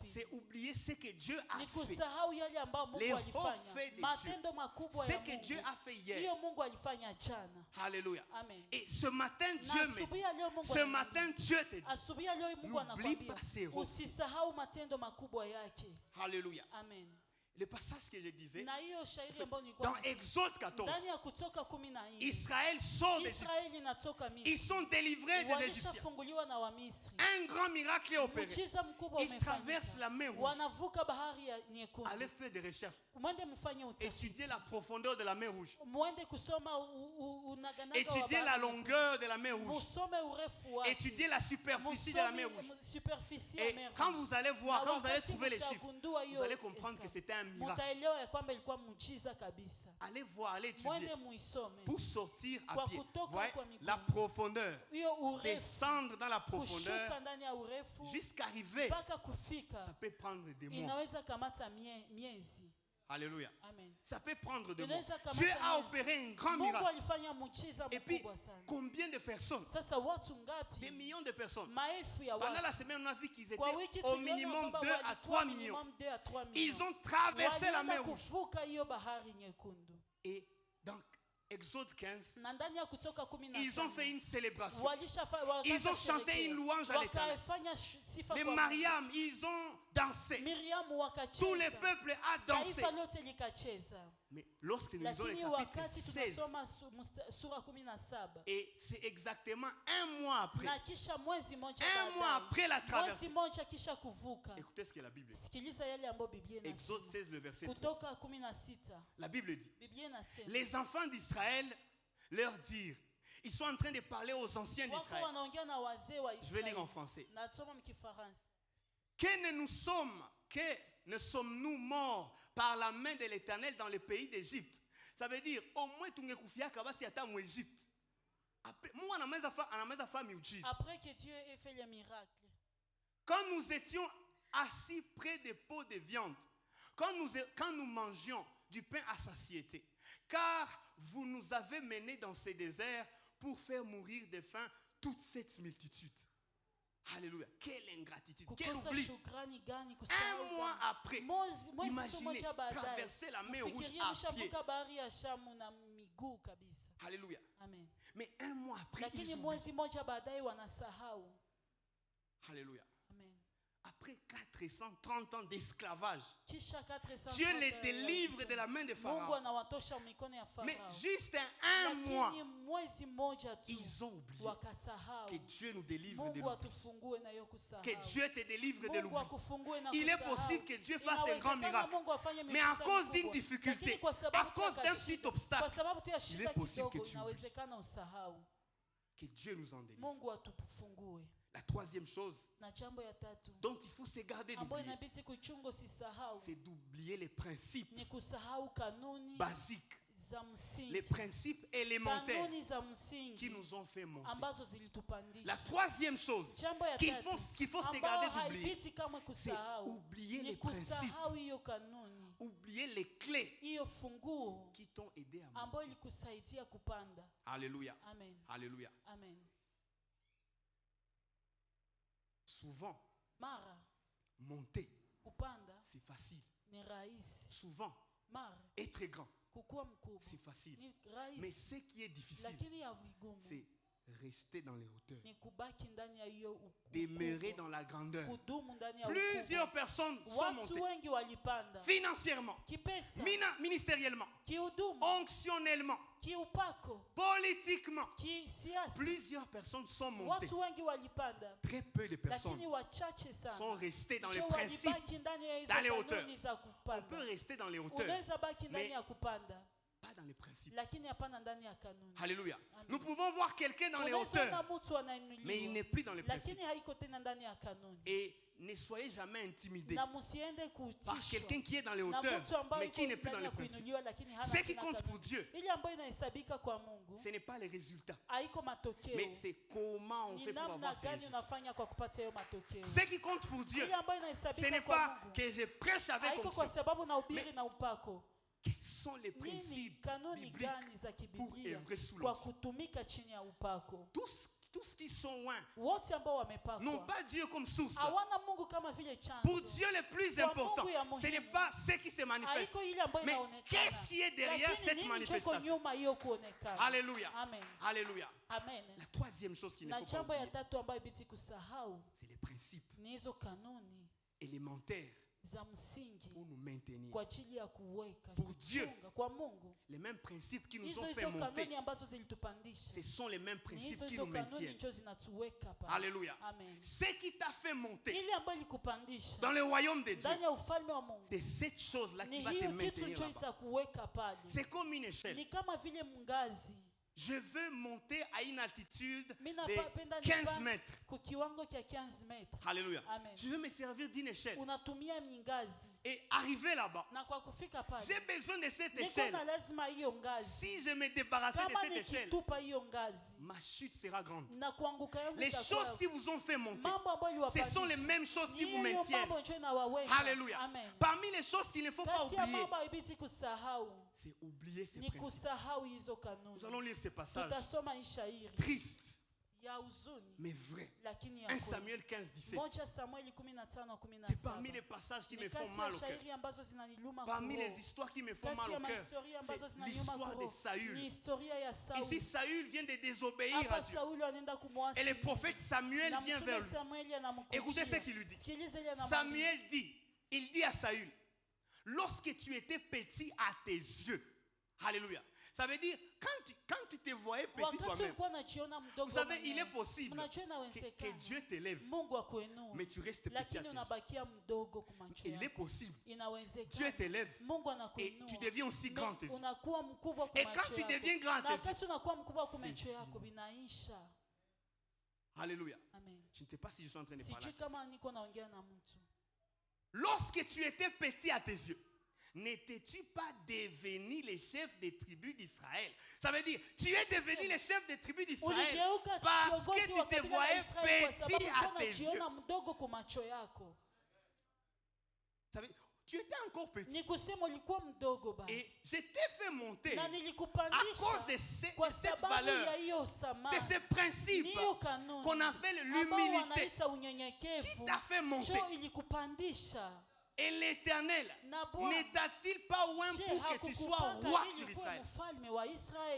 c'est oublier ce que Dieu a fait. Les hauts faits de Dieu. Ce que Dieu a fait hier. Alléluia. Et ce matin, Dieu me dit, ce matin, Dieu te dit, n'oublie pas ces hauts faits. Alléluia. Le passage que je disais, dans Exode 14, Israël sort d'Égypte. Ils sont délivrés des Égyptiens. Un grand miracle est opéré. Ils traversent la mer Rouge. Allez faire des recherches. Étudiez la profondeur de la mer Rouge. Étudiez la longueur de la mer Rouge. Étudiez la superficie de la mer Rouge. Et quand vous allez voir, quand vous allez trouver les chiffres, vous allez comprendre que c'était un miracle. Allez voir, allez étudier pour sortir à pied. Voyez la profondeur, descendre dans la profondeur jusqu'à arriver, ça peut prendre des mois. Alléluia. Ça peut prendre des mois. Dieu a opéré un grand miracle. Et puis, combien de personnes? Des millions de personnes. Pendant la semaine, on a vu qu'ils étaient au minimum 2 à 3 millions. Ils ont traversé la mer Rouge. Et donc, Exode 15, na ndani ya Kutoka 15, ils ont fait une célébration. wakaanza Ils ont chanté une louange à l'Éternel. wakafanya sifa Les kwa Mariam, ils ont dansé. Miriam wakacheza. Tout le peuple a dansé. Taifa lote likacheza. Mais lorsque nous lisons le Lakini chapitre wakati 16, tunasoma sura 17, et c'est exactement un mois après, na kisha mwezi moja un mois après la traversée. mwezi moja kisha kuvuka. Écoutez ce que la Bible dit. Sikiliza yale ambayo Biblia Exode inasema. 16, le verset 3. Kutoka 16, La Bible dit, Biblia inasema les enfants d'Israël leur dirent, ils sont en train de parler aux anciens wako d'Israël. wanaongea na wazee wa Je vais lire en Israeli. français. Nasoma mkifaransa. Que ne sommes-nous morts par la main de l'Éternel dans le pays d'Égypte? Ça veut dire, au moins tu ngekufia kabasi ata mu Égypte. Après, moi anameza fa miujiza. Après que Dieu ait fait les miracles. Quand nous étions assis près des pots de viande, quand nous mangions du pain à satiété, car vous nous avez menés dans ces déserts pour faire mourir de faim toute cette multitude. Alléluia. Quelle ingratitude, quel oubli. Un mois après, imaginez traverser la mer rouge à pied. Alléluia. Amen. Mais un mois après, Lakini ils mwezi oublient. moja baadaye wanasahau. Alléluia. Amen. Après 430 ans d'esclavage, Kisha 400 Dieu les délivre de la main de Mungu Pharaon. anawatosha mikono ya Mais Farao. juste un mois, Lakini mwezi moja tu ils ont oublié. wakasahau. Que Dieu nous délivre de Mungu l'oubli. atufungue na hiyo kusahau. Que Dieu te délivre de Mungu l'oubli. akufungue na Il est kusahau. possible que Dieu fasse un grand Inawezekana miracle. Mungu afanye Mais à miujiza cause d'une mikubwa. difficulté, Lakini kwa sababu à cause tu d'un ya petit shida, kwa obstacle, sababu tu ya il shida est possible kidogo, que tu inawezekana usahau. que Dieu nous en délivre. Mungu atufungue. La troisième chose Na jambo ya tatu dont il faut se garder ambayo d'oublier, inabidi kuchunga usisahau c'est d'oublier les principes ni kusahau kanuni basiques, za msingi. les principes élémentaires Kanuni za qui msingi nous ont fait monter. ambazo zilitupandisha. La troisième chose Jambo ya qu'il tatu faut se ambayo garder d'oublier, haibidi kamwe c'est kusahau oublier ni les principes, kusahau hiyo kanuni, oublier les clés hiyo funguo qui t'ont aidé à ambayo monter. ilikusaidia kupanda. Alléluia. Amen. Alléluia. Amen. Souvent, Mara monter, kupanda c'est facile. ni rahisi. Souvent, Mara être grand, kukuwa mkubwa c'est facile. ni Mais rahisi, ce qui est difficile, lakini ya vigumu c'est rester dans les hauteurs, ni kubaki ndani ya hiyo demeurer ukubwa, dans la grandeur. kudumu ndani ya Plusieurs ukubwa. personnes sont Watu montées wengi walipanda financièrement, kipesa, ministériellement, kihudumu, onctionnellement, kiupako, politiquement. kisiasa. Plusieurs personnes sont montées. Watu wengi walipanda, Très peu de personnes lakini wachache sont sana restées dans les ndio principes. walibaki ndani ya hizo dans les kanuni za On peut kupanda. rester dans les hauteurs, Unaweza baki ndani mais ya kupanda, pas dans les principes. lakini hapana ndani ya kanuni. Alléluia. Amen. Nous pouvons voir quelqu'un dans les Unaweza ona hauteurs, mtu mais il anainuliwa, n'est plus dans les principes. lakini haiko tena ndani ya kanuni. Et ne soyez jamais intimidés Na musiende par kutishwa quelqu'un qui est dans les na hauteurs, mtu ambaye mais qui iko n'est plus dans ndani les ya principes. kuinuliwa, lakini hana Ce qui tena compte kanuni. pour Dieu, Ile ambayo inahesabika kwa Mungu ce n'est pas les résultats, haiko matokeo, mais c'est comment on ni fait pour namna avoir ces gani résultats. unafanya kwa kupata hiyo matokeo. Ce qui compte pour Dieu, Ile ambayo ce inahesabika n'est kwa pas Mungu que je prêche avec haiko onction. kwa sababu nahubiri Mais- na upako. Quels sont les Nini principes kanuni bibliques gani za pour kibiblia œuvrer sous kwa l'onction? kutumika chini ya upako? Tous qui sont loin Wote ambao n'ont wamepakwa pas Dieu comme source. hawana Mungu kama vile Pour chanzo. Dieu, le plus Kwa important, Mungu ya ce n'est muhimu. pas ce qui se manifeste, Haiko ile ambayo mais inaonekana. qu'est-ce qui est derrière Lakini cette nini choko manifestation. nyuma hiyo kuonekana. Alléluia. Amen. Alléluia. Amen. La troisième chose qu'il ne Na faut pas jambo ya oublier, tatu ambayo ibiti kusahau c'est les principes ni hizo kanuni élémentaires za msingi pour nous maintenir. kwa ajili ya kuweka Pour Dieu. kuchunga kwa Mungu. Les mêmes principes qui nous Hizo ont fait hizo monter, kanuni ambazo zilitupandisha, ce sont les mêmes ni principes hizo qui hizo nous kanuni maintiennent. ndio zinatuweka pale. Alléluia. Amen. Ce qui t'a fait monter Ile ambayo ilikupandisha dans le royaume de Dieu, ndani ya ufalme wa Mungu c'est cette chose-là qui ni va te hiyo kitu maintenir ndio là-bas. itakuweka pale. C'est comme une échelle. Ni kama vile mngazi. Je veux monter à une altitude Mimi de napenda 15 mètres. kwa kiwango cha 15 metres. Alléluia. Amen. Je veux me servir d'une échelle. Unatumia mingazi Et arriver là-bas, na kwa kufika pale j'ai besoin de cette niko échelle. na lazima hiyo ngazi. Si je me débarrassais de Kama cette échelle, nikitupa hiyo ngazi ma chute sera grande. na kuanguka yangu Les itakuwa- choses qui vous ont fait monter, mambo ambayo ce sont les yuwapandisha. mêmes choses qui Ni vous hiyo maintiennent. mambo ndio inawaweka. Alléluia. Amen. Parmi les choses qu'il ne faut pas Kati ya oublier, mambo haibidi kusahau c'est oublier ces ni principes. kusahau hizo Nous allons kanuni. lire ces passages Tutasoma hii shairi tristes, mais vrai. lakini ya 1 kweli. Samuel 15, 17. Moja Samueli 15:17. C'est parmi les passages qui me font mal au cœur. Parmi les histoires qui me font mal au cœur, c'est l'histoire de Saül. Ici, Saül vient de désobéir à Dieu. Et le prophète Samuel vient vers lui. Écoutez ce qu'il lui dit. Samuel dit, il dit à Saül, lorsque tu étais petit à tes yeux, alléluia. Ça veut dire, quand tu te voyais petit toi-même, vous savez, il est possible que Dieu t'élève, mais tu restes petit à tes yeux. Il est possible. Dieu t'élève et tu deviens aussi grand à tes yeux. Et quand tu deviens grand à tes yeux, alléluia. Je ne sais pas si je suis en train de parler. Lorsque tu étais petit à tes yeux, n'étais-tu pas devenu le chef des tribus d'Israël? Ça veut dire, tu es devenu le chef des tribus d'Israël parce que tu te voyais petit à tes yeux. Ça veut dire, tu étais encore petit. Et je t'ai fait monter à cause de cette valeur. C'est ce principe qu'on appelle l'humilité qui t'a fait monter. Et l'Éternel ne t'a-t-il pas oint pour que tu sois roi sur Israël?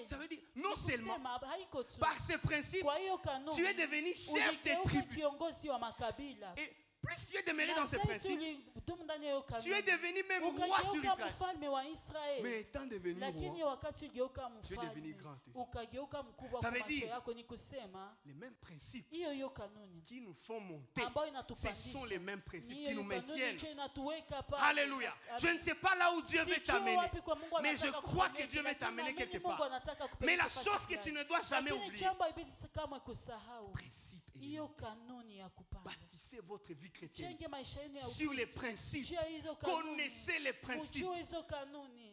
Ça veut dire, non seulement par ce principe, tu es devenu chef des tribus. Et plus tu es demeuré dans ce principe, tu es devenu même roi sur Israël. Mais étant devenu roi, tu es devenu grand. Ça veut dire, les mêmes principes qui nous font monter, ce sont les mêmes principes qui nous maintiennent. Alléluia. Je ne sais pas là où Dieu veut t'amener, mais je crois que Dieu veut t'amener quelque part. Mais la chose que tu ne dois jamais oublier, principe élémentaire. Bâtissez votre vie chrétienne sur les principes. Connaissez les principes.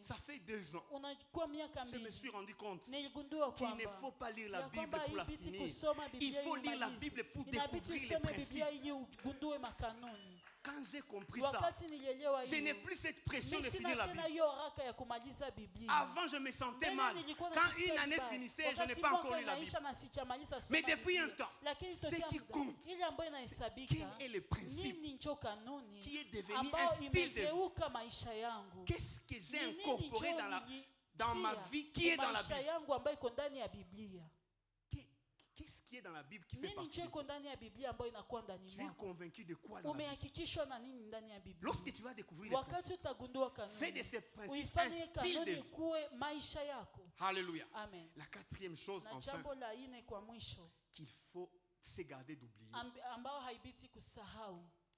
Ça fait 2 ans. Je me suis rendu compte qu'il ne faut pas lire la Bible pour la finir. Il faut lire la Bible pour découvrir les principes. Quand j'ai compris ça, je n'ai plus cette pression de finir la Bible. Avant, je me sentais mal. Quand une année finissait, je n'ai pas encore lu la Bible. Mais depuis un temps, ce qui compte, quel est le principe qui est devenu un style de vie? Qu'est-ce que j'ai incorporé dans ma vie qui est dans la Bible? Qu'est-ce qui est dans la Bible qui fait partie de toi? Tu es convaincu de quoi dans la Bible? Lorsque tu vas découvrir les principes, fais de ces principes un style de vie. Alléluia. La 4e chose, enfin, qu'il faut se garder d'oublier.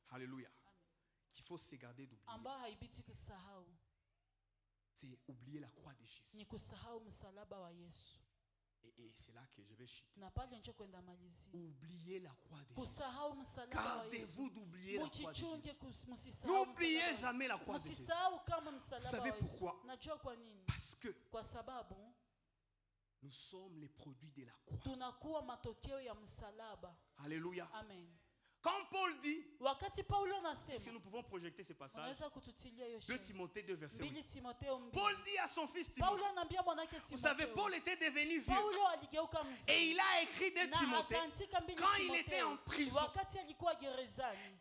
Alléluia. Qu'il faut se garder d'oublier. C'est oublier la croix de Jésus. Et c'est là que je vais chuter. Oubliez la croix de Jésus. Gardez-vous d'oublier la croix de Jésus. N'oubliez jamais la croix de Jésus. Vous savez pourquoi? Parce que nous sommes les produits de la croix. Alléluia. Amen. Quand Paul dit, est-ce que nous pouvons projeter ce passage? 2 Timothée 2, verset 8. Paul dit à son fils Timothée, vous savez, Paul était devenu vieux. Et il a écrit 2 Timothée quand il était en prison.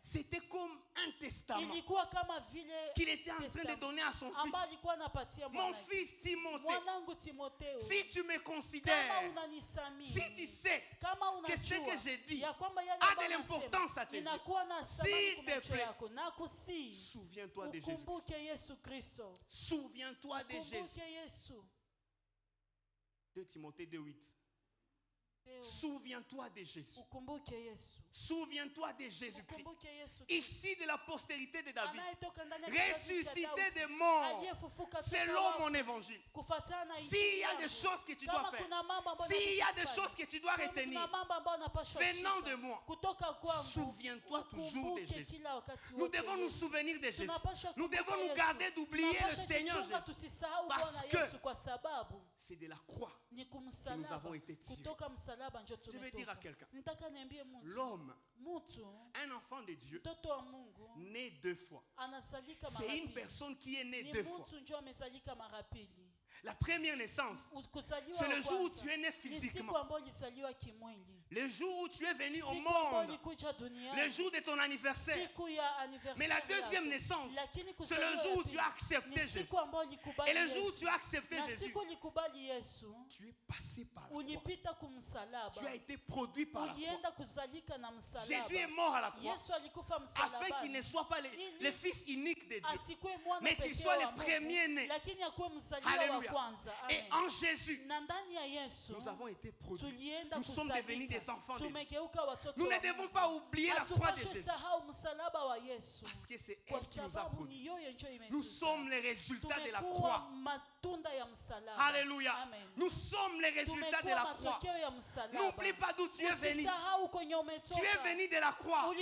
C'était comme un testament qu'il était en train de donner à son fils. Mon fils Timothée, si tu me considères, si tu sais que ce que j'ai dit a de l'importance à tes yeux, s'il te plaît, souviens-toi de Jésus. Souviens-toi de Jésus. 2 Timothée 2:8. Souviens-toi de Jésus. Souviens-toi de Jésus-Christ. Ici de la postérité de David, ressuscité des morts, selon mon évangile. S'il y a des choses que tu dois faire, s'il y a des choses que tu dois retenir venant de moi, souviens-toi toujours de Jésus. Nous devons nous souvenir de Jésus. Nous devons nous garder d'oublier le Seigneur Jésus. Parce que c'est de la croix que nous avons été tirés. Je vais dire à quelqu'un, l'homme, un enfant de Dieu, né 2 fois. C'est une personne qui est née 2 fois. La première naissance, c'est le jour où tu es né physiquement. Le jour où tu es venu au monde. Le jour de ton anniversaire. Mais la deuxième naissance, c'est le jour où tu as accepté Jésus. Et le jour où tu as accepté Jésus, tu es passé par la croix. Tu as été produit par la croix. Jésus est mort à la croix afin qu'il ne soit pas le fils unique de Dieu, mais qu'il soit le premier-né. Alléluia. Et en Jésus, nous avons été produits. Nous sommes devenus des enfants de Dieu. Nous ne devons pas oublier la croix de Jésus. Parce que c'est elle qui nous a produits. Nous sommes les résultats de la croix. Alléluia. Nous sommes les résultats de la croix. N'oublie pas d'où tu es venu. Tu es venu de la croix.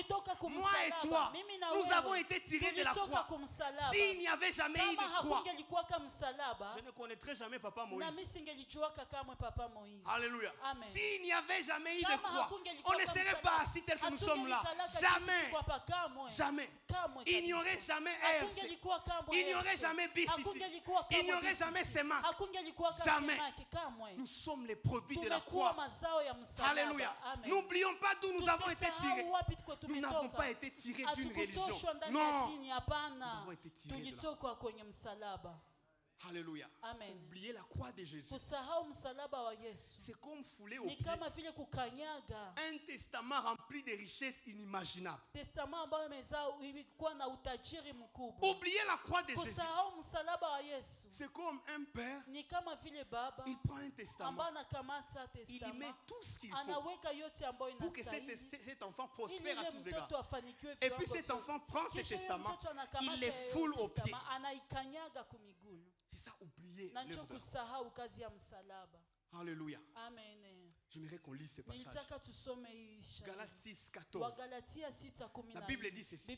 Moi et toi, nous avons été tirés de la croix. S'il n'y avait jamais eu de croix, je ne connaîtrais jamais Papa Moïse. Alléluia. S'il n'y avait jamais eu de croix, on ne serait pas assis tel que nous sommes là. Jamais. Jamais. Il n'y aurait jamais RC. Il n'y aurait jamais BIS ici. Il n'y aurait jamais SEMAC. Jamais. Nous sommes les produits de la croix. Alléluia. N'oublions pas d'où nous avons été tirés. Nous n'avons pas été tirés d'une religion. Non. Nous avons été tirés de la croix. Alléluia. Oubliez la croix de Jésus. C'est comme fouler au pied un testament rempli de richesses inimaginables. Oubliez la croix de Jésus. C'est comme un père. Il prend un testament. Il y met tout ce qu'il faut pour que cet enfant prospère à tous égards. Et puis cet enfant prend ce testament, il les foule au pied. C'est ça, oublier l'œuvre de la croix. Alléluia. J'aimerais qu'on lise ce passage. Galates 6, 14. La Bible dit ceci.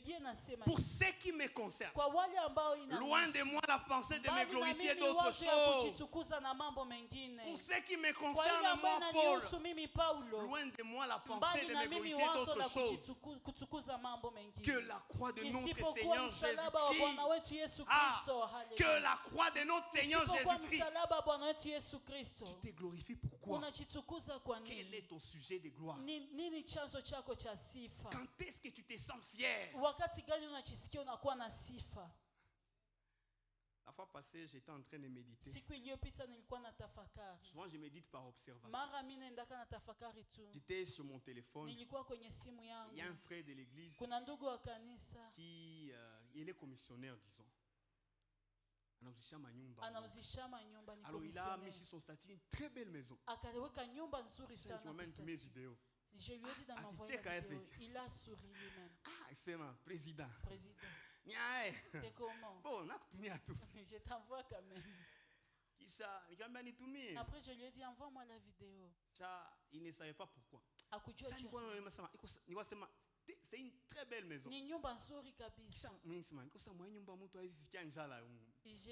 Pour ce qui me concerne, loin de moi la pensée de me glorifier d'autres choses. Pour ce qui me concerne, moi, Paul, loin de moi la pensée de me glorifier d'autres choses que la croix de notre Seigneur Jésus-Christ. Que la croix de notre Seigneur Jésus-Christ. Tu t'es glorifié pourquoi? Quel est ton sujet de gloire? Quand est-ce que tu te sens fier? La fois passée, j'étais en train de méditer. Souvent, je médite par observation. J'étais sur mon téléphone. Il y a un frère de l'église qui il est commissionnaire, disons. Alors il a mis sur son statut une très belle maison. C'est qui m'a même tous mes vidéos. Je lui ai dit d'envoyer la vidéo. Il a souri lui-même. Ah, c'est mon président. C'est comment? Bon, je t'envoie quand même. Après je lui ai dit envoie-moi la vidéo. Il ne savait pas pourquoi. C'est une très belle maison. Je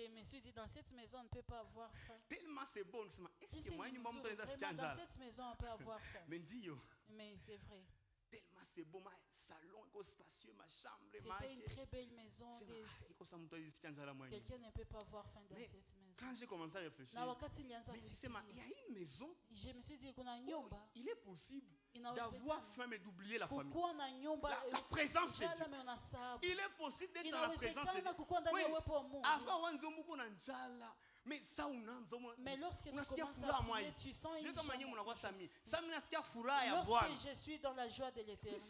me suis dit dans cette maison on ne peut pas avoir faim. Tellement c'est bon. Est-ce que moi dans cette maison on peut avoir faim? Mais c'est vrai. Tellement c'est beau, ma salon spacieux, ma chambre. C'était une très belle maison. Quelqu'un ne peut pas avoir faim dans cette maison. Quand j'ai commencé à réfléchir, il y a une maison. Je me suis dit il est possible d'avoir faim mais d'oublier la famille. La présence de Dieu. Il est possible d'être dans la présence de Dieu. Oui. Mais lorsque tu commences à prier, tu sens une joie. Lorsque je suis dans la joie de l'Éternel,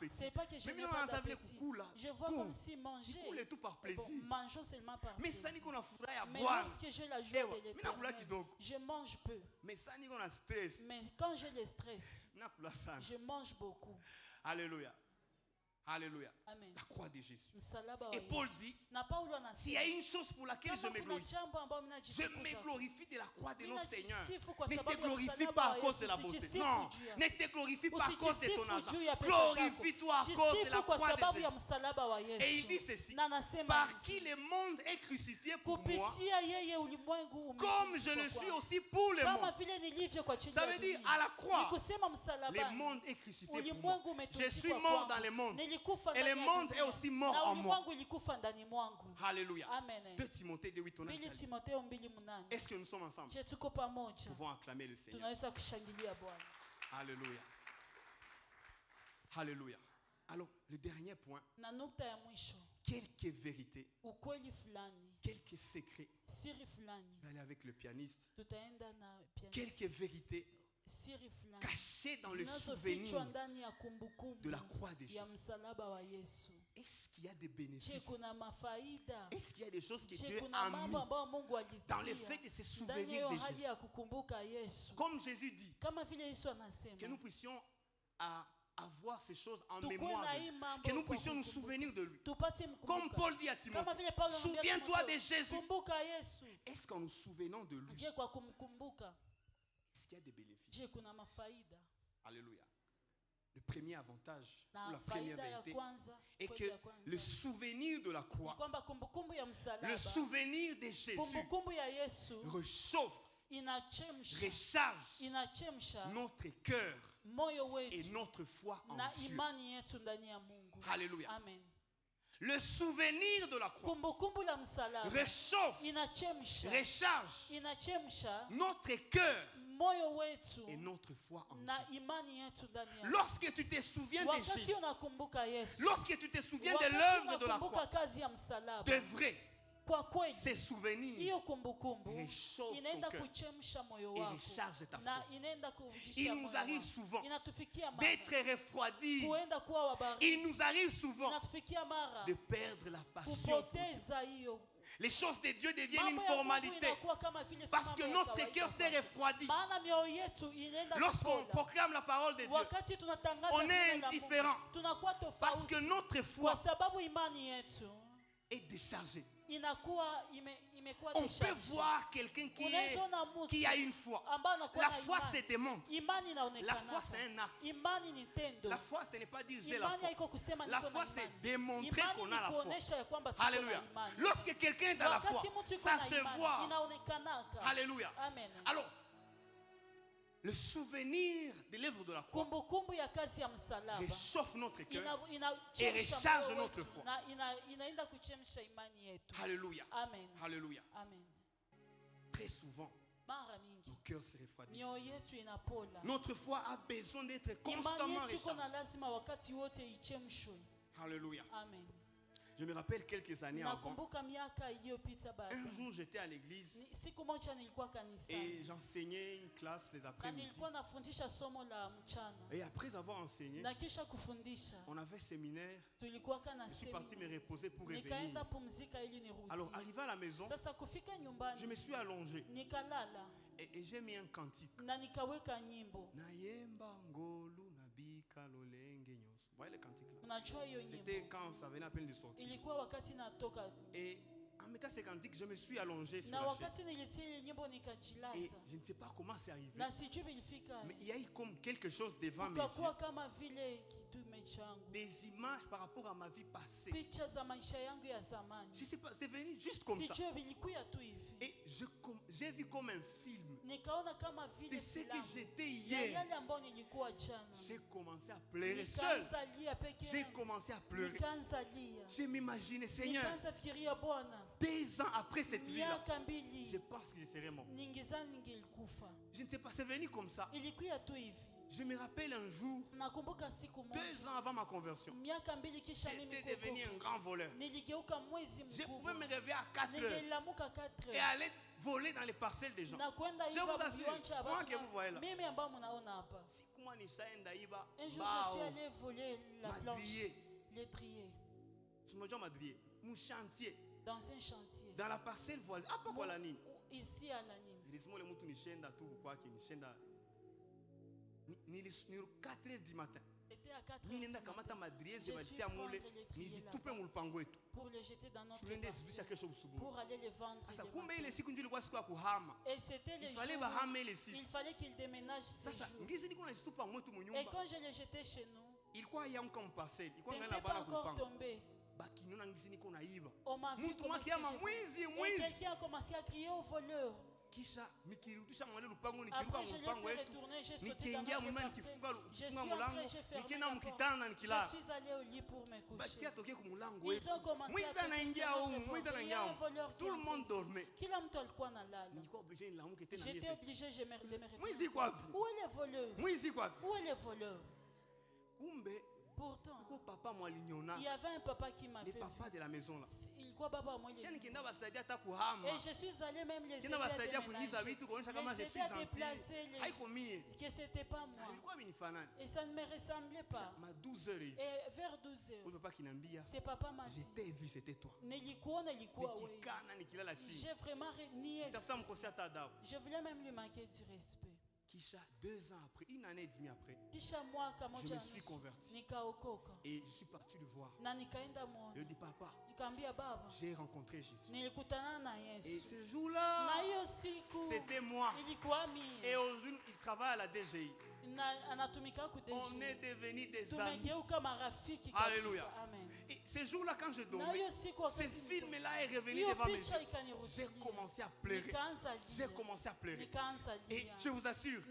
c'est pas que je n'ai pas d'appétit. Je vois comme si manger. Mangeons seulement par plaisir. Mais lorsque j'ai la joie de l'Éternel, je mange peu. Mais quand j'ai le stress, je mange beaucoup. Alléluia. Alléluia. La croix de Jésus. Et Paul dit, s'il y a une chose pour laquelle je me glorifie, je me glorifie de la croix de notre Seigneur. Ne te glorifie pas à cause de la beauté. Non, ne te glorifie pas à cause de ton argent. Glorifie-toi à cause de la croix de Jésus. Et il dit ceci, par qui le monde est crucifié pour moi, comme je le suis aussi pour le monde. Ça veut dire, à la croix, le monde est crucifié pour moi. Je suis mort dans le monde. Et le monde est aussi mort en moi. Alléluia. 2 Timothée 2:8. Est-ce que nous sommes ensemble? Nous pouvons acclamer le Seigneur. Alléluia. Alléluia. Alors, le dernier point. Quelques vérités, quelques secrets. Je vais aller avec le pianiste. Quelques vérités cachées dans le souvenir de la croix de Jésus. Est-ce qu'il y a des bénéfices? Est-ce qu'il y a des choses que Dieu a mis dans le fait de se souvenir de Jésus? Comme Jésus dit, que nous puissions avoir ces choses en mémoire, que nous puissions nous souvenir de lui. Comme Paul dit à Timothée, souviens-toi de Jésus. Est-ce qu'en nous souvenant de lui, est-ce qu'il y a des bénéfices? Alléluia. Le premier avantage, ou la première vérité, est que le souvenir de la croix, le souvenir de Jésus réchauffe, recharge notre cœur et notre foi en Dieu. Alléluia. Amen. Le souvenir de la croix réchauffe, recharge notre cœur et notre foi en Dieu. Lorsque tu te souviens de Jésus, lorsque tu te souviens de l'œuvre de la croix, de vrai, ces souvenirs réchauffent ton cœur et rechargent ta foi. Il nous arrive souvent d'être refroidis. Il nous arrive souvent de perdre la passion pour Dieu. Les choses de Dieu deviennent une formalité parce que notre cœur s'est refroidi. Lorsqu'on proclame la parole de Dieu, on est indifférent parce que notre foi est déchargée. On peut voir quelqu'un qui a une foi. La foi se démontre. La foi c'est un acte. La foi ce n'est pas dire j'ai la foi. La foi c'est démontrer qu'on a la foi. Alléluia. Lorsque quelqu'un est dans la foi, ça se voit. Alléluia. Alors, le souvenir de l'œuvre de la croix réchauffe notre cœur et recharge notre foi. Alléluia. Amen. Alléluia. Amen. Très souvent, nos cœurs se refroidissent. Notre foi a besoin d'être constamment rechargée. Alléluia. Amen. Je me rappelle quelques années avant, un jour j'étais à l'église et j'enseignais une classe les après-midi. Et après avoir enseigné, on avait séminaire, je suis parti me reposer pour revenir. Alors arrivé à la maison, je me suis allongé et j'ai mis un cantique. Vous voyez le cantique là? C'était quand ça venait à peine de sortir. Et en mettant ce cantique, je me suis allongé sur la chaise. Et je ne sais pas comment c'est arrivé. Mais il y a eu comme quelque chose devant mes yeux. Des images par rapport à ma vie passée. Je sais pas, c'est venu juste comme ça. Et j'ai vu comme un film de ce que j'étais hier. J'ai commencé à pleurer seul. J'ai commencé à pleurer. Je m'imaginais, Seigneur, 2 ans après cette vie-là, je pense que je serais mort. Je ne sais pas, c'est venu comme ça. Je me rappelle un jour, 2 ans avant ma conversion, j'étais devenu un grand voleur. Je pouvais me réveiller à 4 heures et aller voler dans les parcelles des gens. Je vous assure, moi que vous voyez là. Si comment un jour je suis allé voler la planche, l'étrier. Dans un chantier. Dans la parcelle voisine. Ici à Lanine. Ni 4 heures du matin. était à 4 heures du matin. Je suis prendre les triers là-bas pour les jeter dans notre bassin, pour aller les vendre. Et c'était les jours où il fallait qu'ils déménagent ces jours. Et quand je les jetais chez nous, il n'était pas encore tombé. On m'a vu comment et quelqu'un a commencé à crier au voleur. Après je l'ai fait retourner, j'ai sauté dans notre parcelle. Je suis entré, j'ai fermé la porte. Je suis allé au lit pour me coucher. Ils ont commencé à crier un voleur. Tout le monde dormait. Kila mtu alikuwa analala. J'étais obligé de me réveiller. Où est le voleur? Où est le voleur? Pourtant, il y avait un papa qui m'a fait de la maison là. Et je suis allé même les aider à déménager, que c'était pas moi. Et ça ne me ressemblait pas. Et vers 12h, ce papa m'a dit, je t'ai vu, c'était toi. J'ai vraiment nié. Je voulais même lui manquer du respect. Kisha, 2 ans après, 1 année et demie après, je me suis converti. Et je suis parti le voir. Je dis, papa, j'ai rencontré Jésus. Et ce jour-là, c'était moi. Et aujourd'hui, il travaille à la DGI. On est devenus des amis. Alléluia. Et ce jour-là, quand je dormais, ce film-là est revenu devant mes yeux. J'ai commencé à pleurer. J'ai commencé à pleurer. Et je vous assure,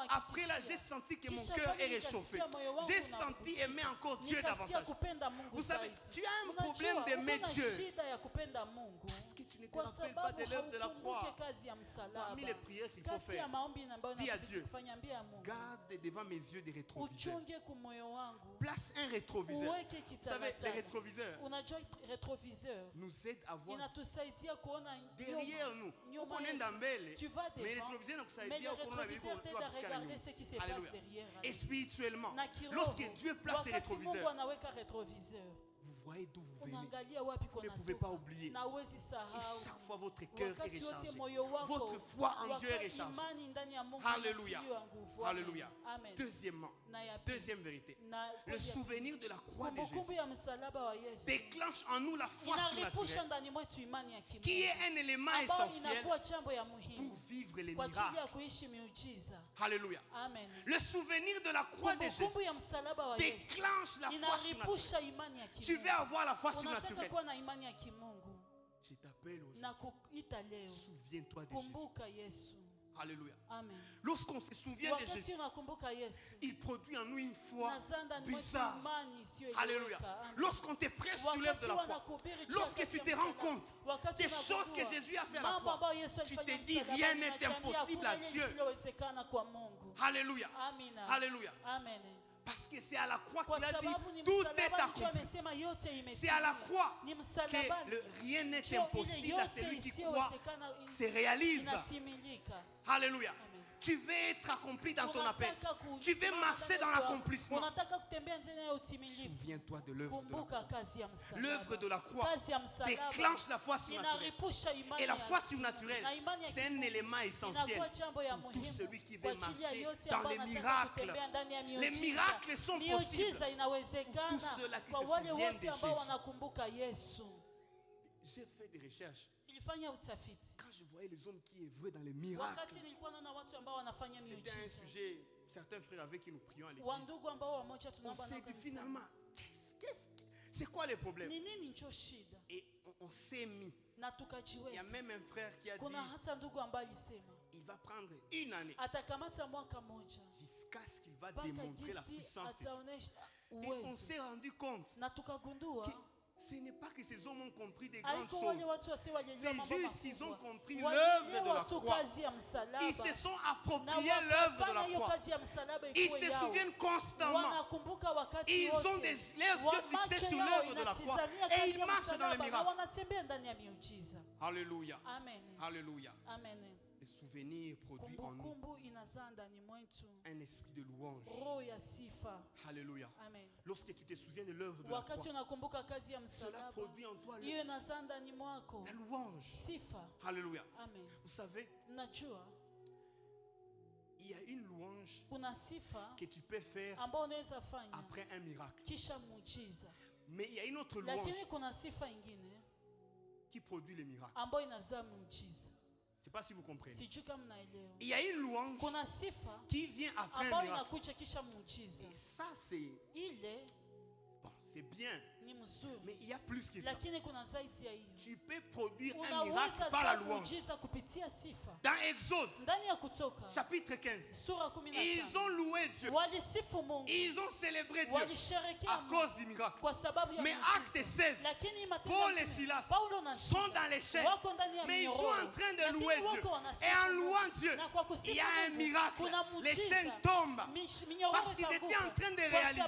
après là, j'ai senti que mon cœur est réchauffé. J'ai senti aimer encore Dieu davantage. Vous savez, tu as un problème d'aimer Dieu. Parce que tu ne te rappelles pas de l'œuvre de la croix. Parmi les prières qu'il faut faire, dis à Dieu, garde devant mes yeux des rétroviseurs. Place un rétroviseur. Vous savez, les rétroviseurs nous aident à voir derrière nous. Mais les rétroviseurs nous aident et spirituellement, lorsque Dieu place ses rétroviseurs, vous voyez d'où vous venez. Vous ne pouvez pas oublier. Et chaque fois votre cœur est rechargé. Votre foi en Dieu est rechargée. Alléluia. Alléluia. Deuxièmement, deuxième vérité. Le souvenir de la croix de Jésus déclenche en nous la foi surnaturelle, qui est un élément essentiel pour vivre les miracles. Alléluia. Le souvenir de la croix de Jésus déclenche la foi surnaturelle. Tu veux avoir la foi surnaturelle. Je t'appelle aujourd'hui. Souviens-toi de Jésus. Alléluia. Lorsqu'on se souvient de Jésus, il produit en nous une foi bizarre. Alléluia. Lorsqu'on te prêche sur l'œuvre de la croix, lorsque tu te rends compte des choses que Jésus a fait à la croix, tu te dis rien n'est impossible à Dieu. Alléluia. Alléluia. Parce que c'est à la croix qu'il a dit tout est accompli. C'est à la croix que rien n'est impossible à celui qui croit se réalise. Alléluia. Tu veux être accompli dans ton appel. Tu veux marcher dans l'accomplissement. Souviens-toi de l'œuvre de la croix. L'œuvre de la croix déclenche la foi surnaturelle. Et la foi surnaturelle, c'est un élément essentiel pour tout celui qui veut marcher dans les miracles. Les miracles sont possibles pour tous ceux-là qui se souviennent de Jésus. J'ai fait des recherches. Quand je voyais les hommes qui œuvraient dans les miracles, c'était un sujet, certains frères avec qui nous prions à l'église. On s'est dit finalement, c'est quoi le problème? Et on s'est mis. Il y a même un frère qui a dit il va prendre 1 année jusqu'à ce qu'il va démontrer la puissance de Dieu. Et on s'est rendu compte que ce n'est pas que ces hommes ont compris des grandes choses. C'est juste qu'ils ont compris l'œuvre de la croix. Ils se sont appropriés l'œuvre de la croix. Ils se souviennent constamment. Ils ont les yeux fixés sur l'œuvre de la croix. Et ils marchent dans les miracles. Alléluia. Alléluia. Le souvenir produit en nous un esprit de louange. Alléluia. Lorsque tu te souviens de l'œuvre de la croix, cela produit en toi la louange. Alléluia. Vous savez, il y a une louange que tu peux faire après un miracle. Mais il y a une autre louange qui produit les miracles. Je ne sais pas si vous comprenez. Il y a une louange qui vient après un miracle. Et ça, c'est bon, c'est bien. Mais il y a plus que ça. Tu peux produire un miracle par la louange. Dans Exode, chapitre 15, ils ont loué Dieu. Ils ont célébré Dieu à cause du miracle. Mais acte 16, Paul et Silas sont dans les chaînes. Mais ils sont en train de louer Dieu. Et en louant Dieu, il y a un miracle. Les chaînes tombent. Parce qu'ils étaient en train de réaliser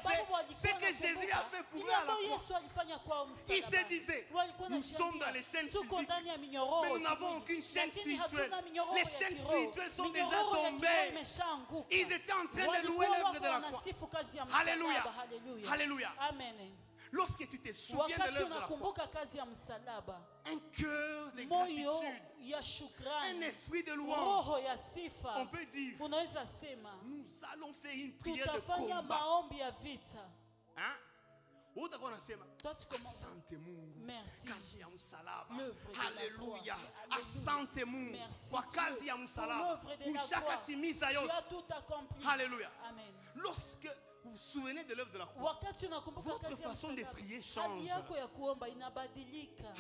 ce que Jésus a fait pour eux à la croix. Ils se disaient, nous sommes dans les chaînes physiques, mais nous n'avons aucune chaîne spirituelle. Les chaînes spirituelles sont déjà tombées. Ils étaient en train de louer l'œuvre de la croix. Alléluia. Alléluia. Lorsque tu te souviens de l'œuvre de la croix, un cœur de gratitude, un esprit de louange, on peut dire, nous allons faire une prière de combat. Hein? Asante Mungu, kazi ya msalaba. Haleluya. Asante Mungu kwa kazi ya msalaba. Ushakatimiza yote. Haleluya. Lorsque vous vous souvenez de l'œuvre de la croix, votre façon de prier change.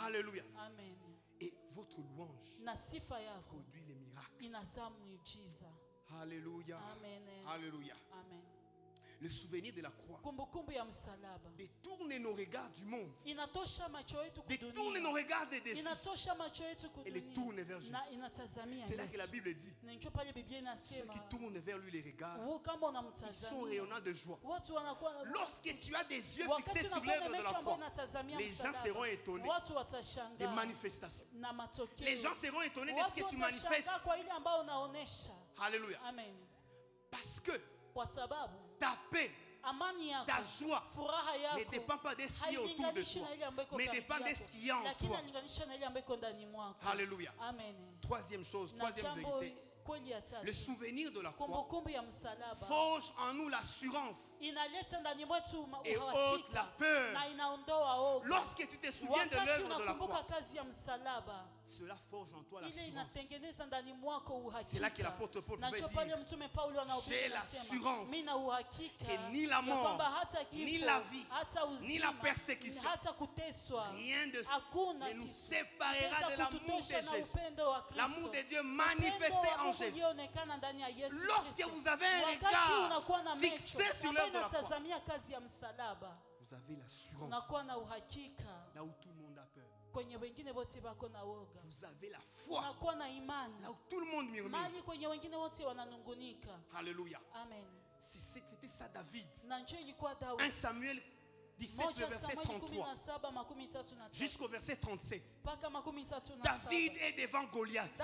Alléluia. Et votre louange produit les miracles. Alléluia. Alléluia. Le souvenir de la croix détourne nos regards du monde, détourne nos regards des défis et les tourne vers Jésus. C'est là que la Bible dit, ceux qui tournent vers lui les regards, ils sont rayonnants de joie. Lorsque tu as des yeux fixés sur l'œuvre de la croix, les gens seront étonnés des manifestations. Les gens seront étonnés de ce que tu manifestes. Alléluia. Parce que ta paix, ta joie ne dépend pas de ce qui est autour de toi, mais dépend de ce qui est en toi. Alléluia. Troisième chose, troisième vérité. Le souvenir de la croix forge en nous l'assurance et ôte la peur. Lorsque tu te souviens de l'œuvre de la croix, cela forge en toi l'assurance. C'est là que l'apôtre Paul pouvait dire, j'ai l'assurance que ni la mort, ni la vie, ni la persécution, rien ne nous séparera de l'amour de Jésus. L'amour de Dieu manifesté en Jésus. Lorsque vous avez un regard fixé sur l'œuvre de la croix, vous avez l'assurance là où tout le monde a peur. Vous avez la foi là où tout le monde murmure. Alléluia. C'était ça David. 1 Samuel 17, le verset 33 jusqu'au verset 37. David est devant Goliath.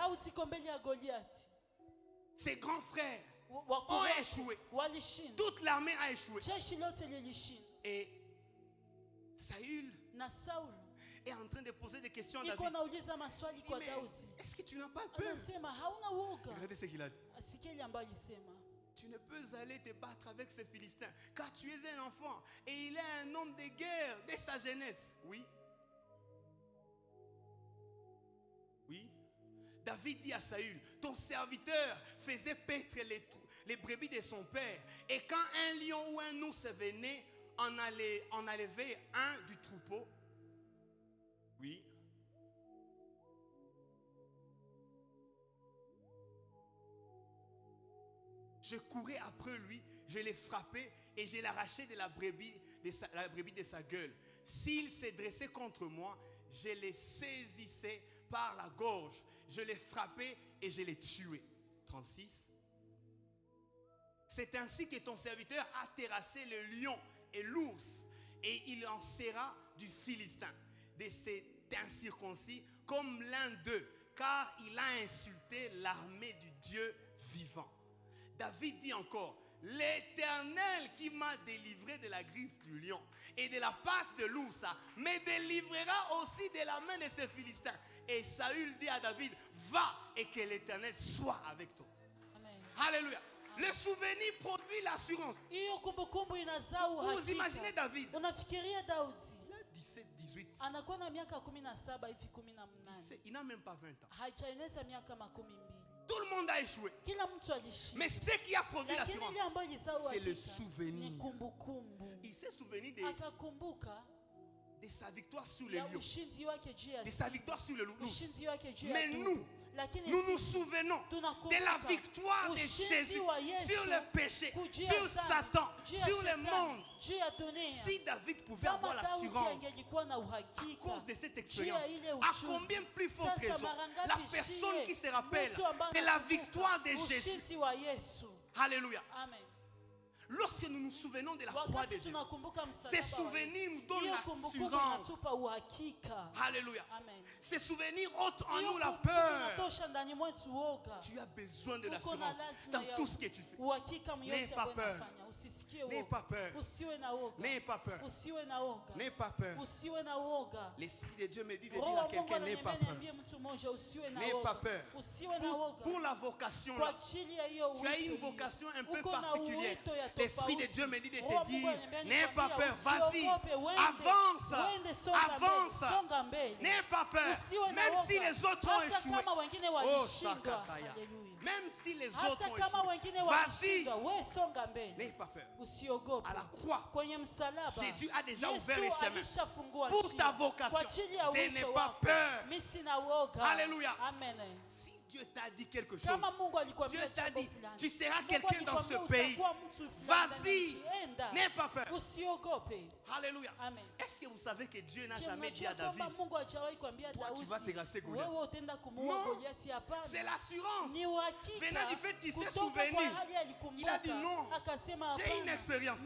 Ses grands frères ont échoué. Toute l'armée a échoué. Et Saül est en train de poser des questions à David. Il dit, mais est-ce que tu n'as pas peur? Regardez ce qu'il a dit. Tu ne peux aller te battre avec ces Philistins, car tu es un enfant et il est un homme de guerre dès sa jeunesse. Oui. Oui. David dit à Saül, ton serviteur faisait paître les brebis de son père, et quand un lion ou un ours venait en enlever un du troupeau, oui, je courais après lui, je l'ai frappé et je l'ai arraché de la brebis de sa gueule. S'il s'est dressé contre moi, je l'ai saisissé par la gorge, je l'ai frappé et je l'ai tué. 36. C'est ainsi que ton serviteur a terrassé le lion et l'ours, et il en sera du Philistin, de cet incirconcis, comme l'un d'eux, car il a insulté l'armée du Dieu vivant. David dit encore, l'Éternel qui m'a délivré de la griffe du lion et de la patte de l'ours me délivrera aussi de la main de ces Philistins. Et Saül dit à David, va et que l'Éternel soit avec toi. Amen. Alléluia. Le souvenir produit l'assurance. Vous imaginez David. Il a 17, 18. Il n'a même pas 20 ans. Tout le monde a échoué. Mais ce qui a produit l'assurance, c'est le souvenir. Il s'est souvenu de sa victoire sur les lions, de sa victoire sur le loup. Mais nous nous souvenons de la victoire de Jésus sur le péché, sur Satan, sur le monde. Si David pouvait avoir l'assurance à cause de cette expérience, à combien plus forte raison la personne qui se rappelle de la victoire de Jésus. Alléluia. Amen. Lorsque nous nous souvenons de la croix de Jésus, ces souvenirs nous donnent l'assurance. Alléluia. Ces souvenirs ôtent en nous la peur. Tu as besoin de l'assurance dans tout ce que tu fais. N'aie pas peur. N'aie pas peur. N'aie pas peur. N'aie pas peur. L'Esprit de Dieu me dit de dire à quelqu'un, n'aie pas peur. N'aie pas peur. Pour la vocation, là, tu as une vocation un peu particulière. L'Esprit de Dieu me dit de te dire, n'aie pas peur, vas-y, avance, avance, n'aie pas peur, même si les autres ont échoué. Oh, Sakataya. Même si les autres ont échoué, vas-y, n'aie pas peur. À la croix, Jésus a déjà ouvert les chemins. Pour ta vocation, ce n'est pas peur. Alléluia. Dieu t'a dit quelque chose. Dieu t'a dit, tu seras quelqu'un dans ce pays. Vas-y, n'aie pas peur. Alléluia. Est-ce que vous savez que Dieu n'a jamais dit à David, toi tu vas terrasser Goliath? Non, c'est l'assurance. Venant du fait qu'il s'est souvenu, il a dit non, j'ai une expérience.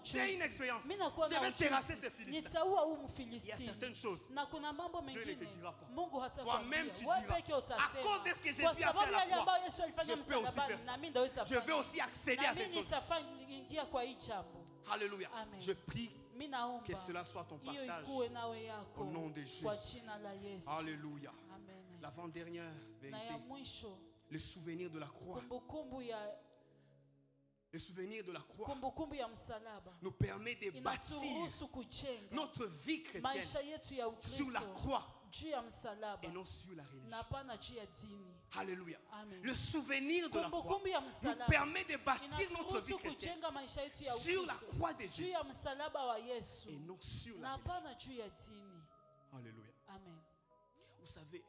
J'ai une expérience. Je vais terrasser ces Philistins. Il y a certaines choses, Dieu ne te dira pas. Toi-même tu diras, à cause de ce que Jésus a fait à la croix, je peux aussi faire ça. Je veux aussi accéder à cette chose. Alléluia. Je prie que cela soit ton partage au nom de Jésus. Alléluia. L'avant-dernière vérité, le souvenir de la croix. Le souvenir de la croix nous permet de bâtir notre vie chrétienne sur la croix et non sur la religion. Alléluia. Le souvenir de la croix nous permet de bâtir notre vie chrétienne sur la croix de Jésus et non sur la religion. Alléluia. Vous savez,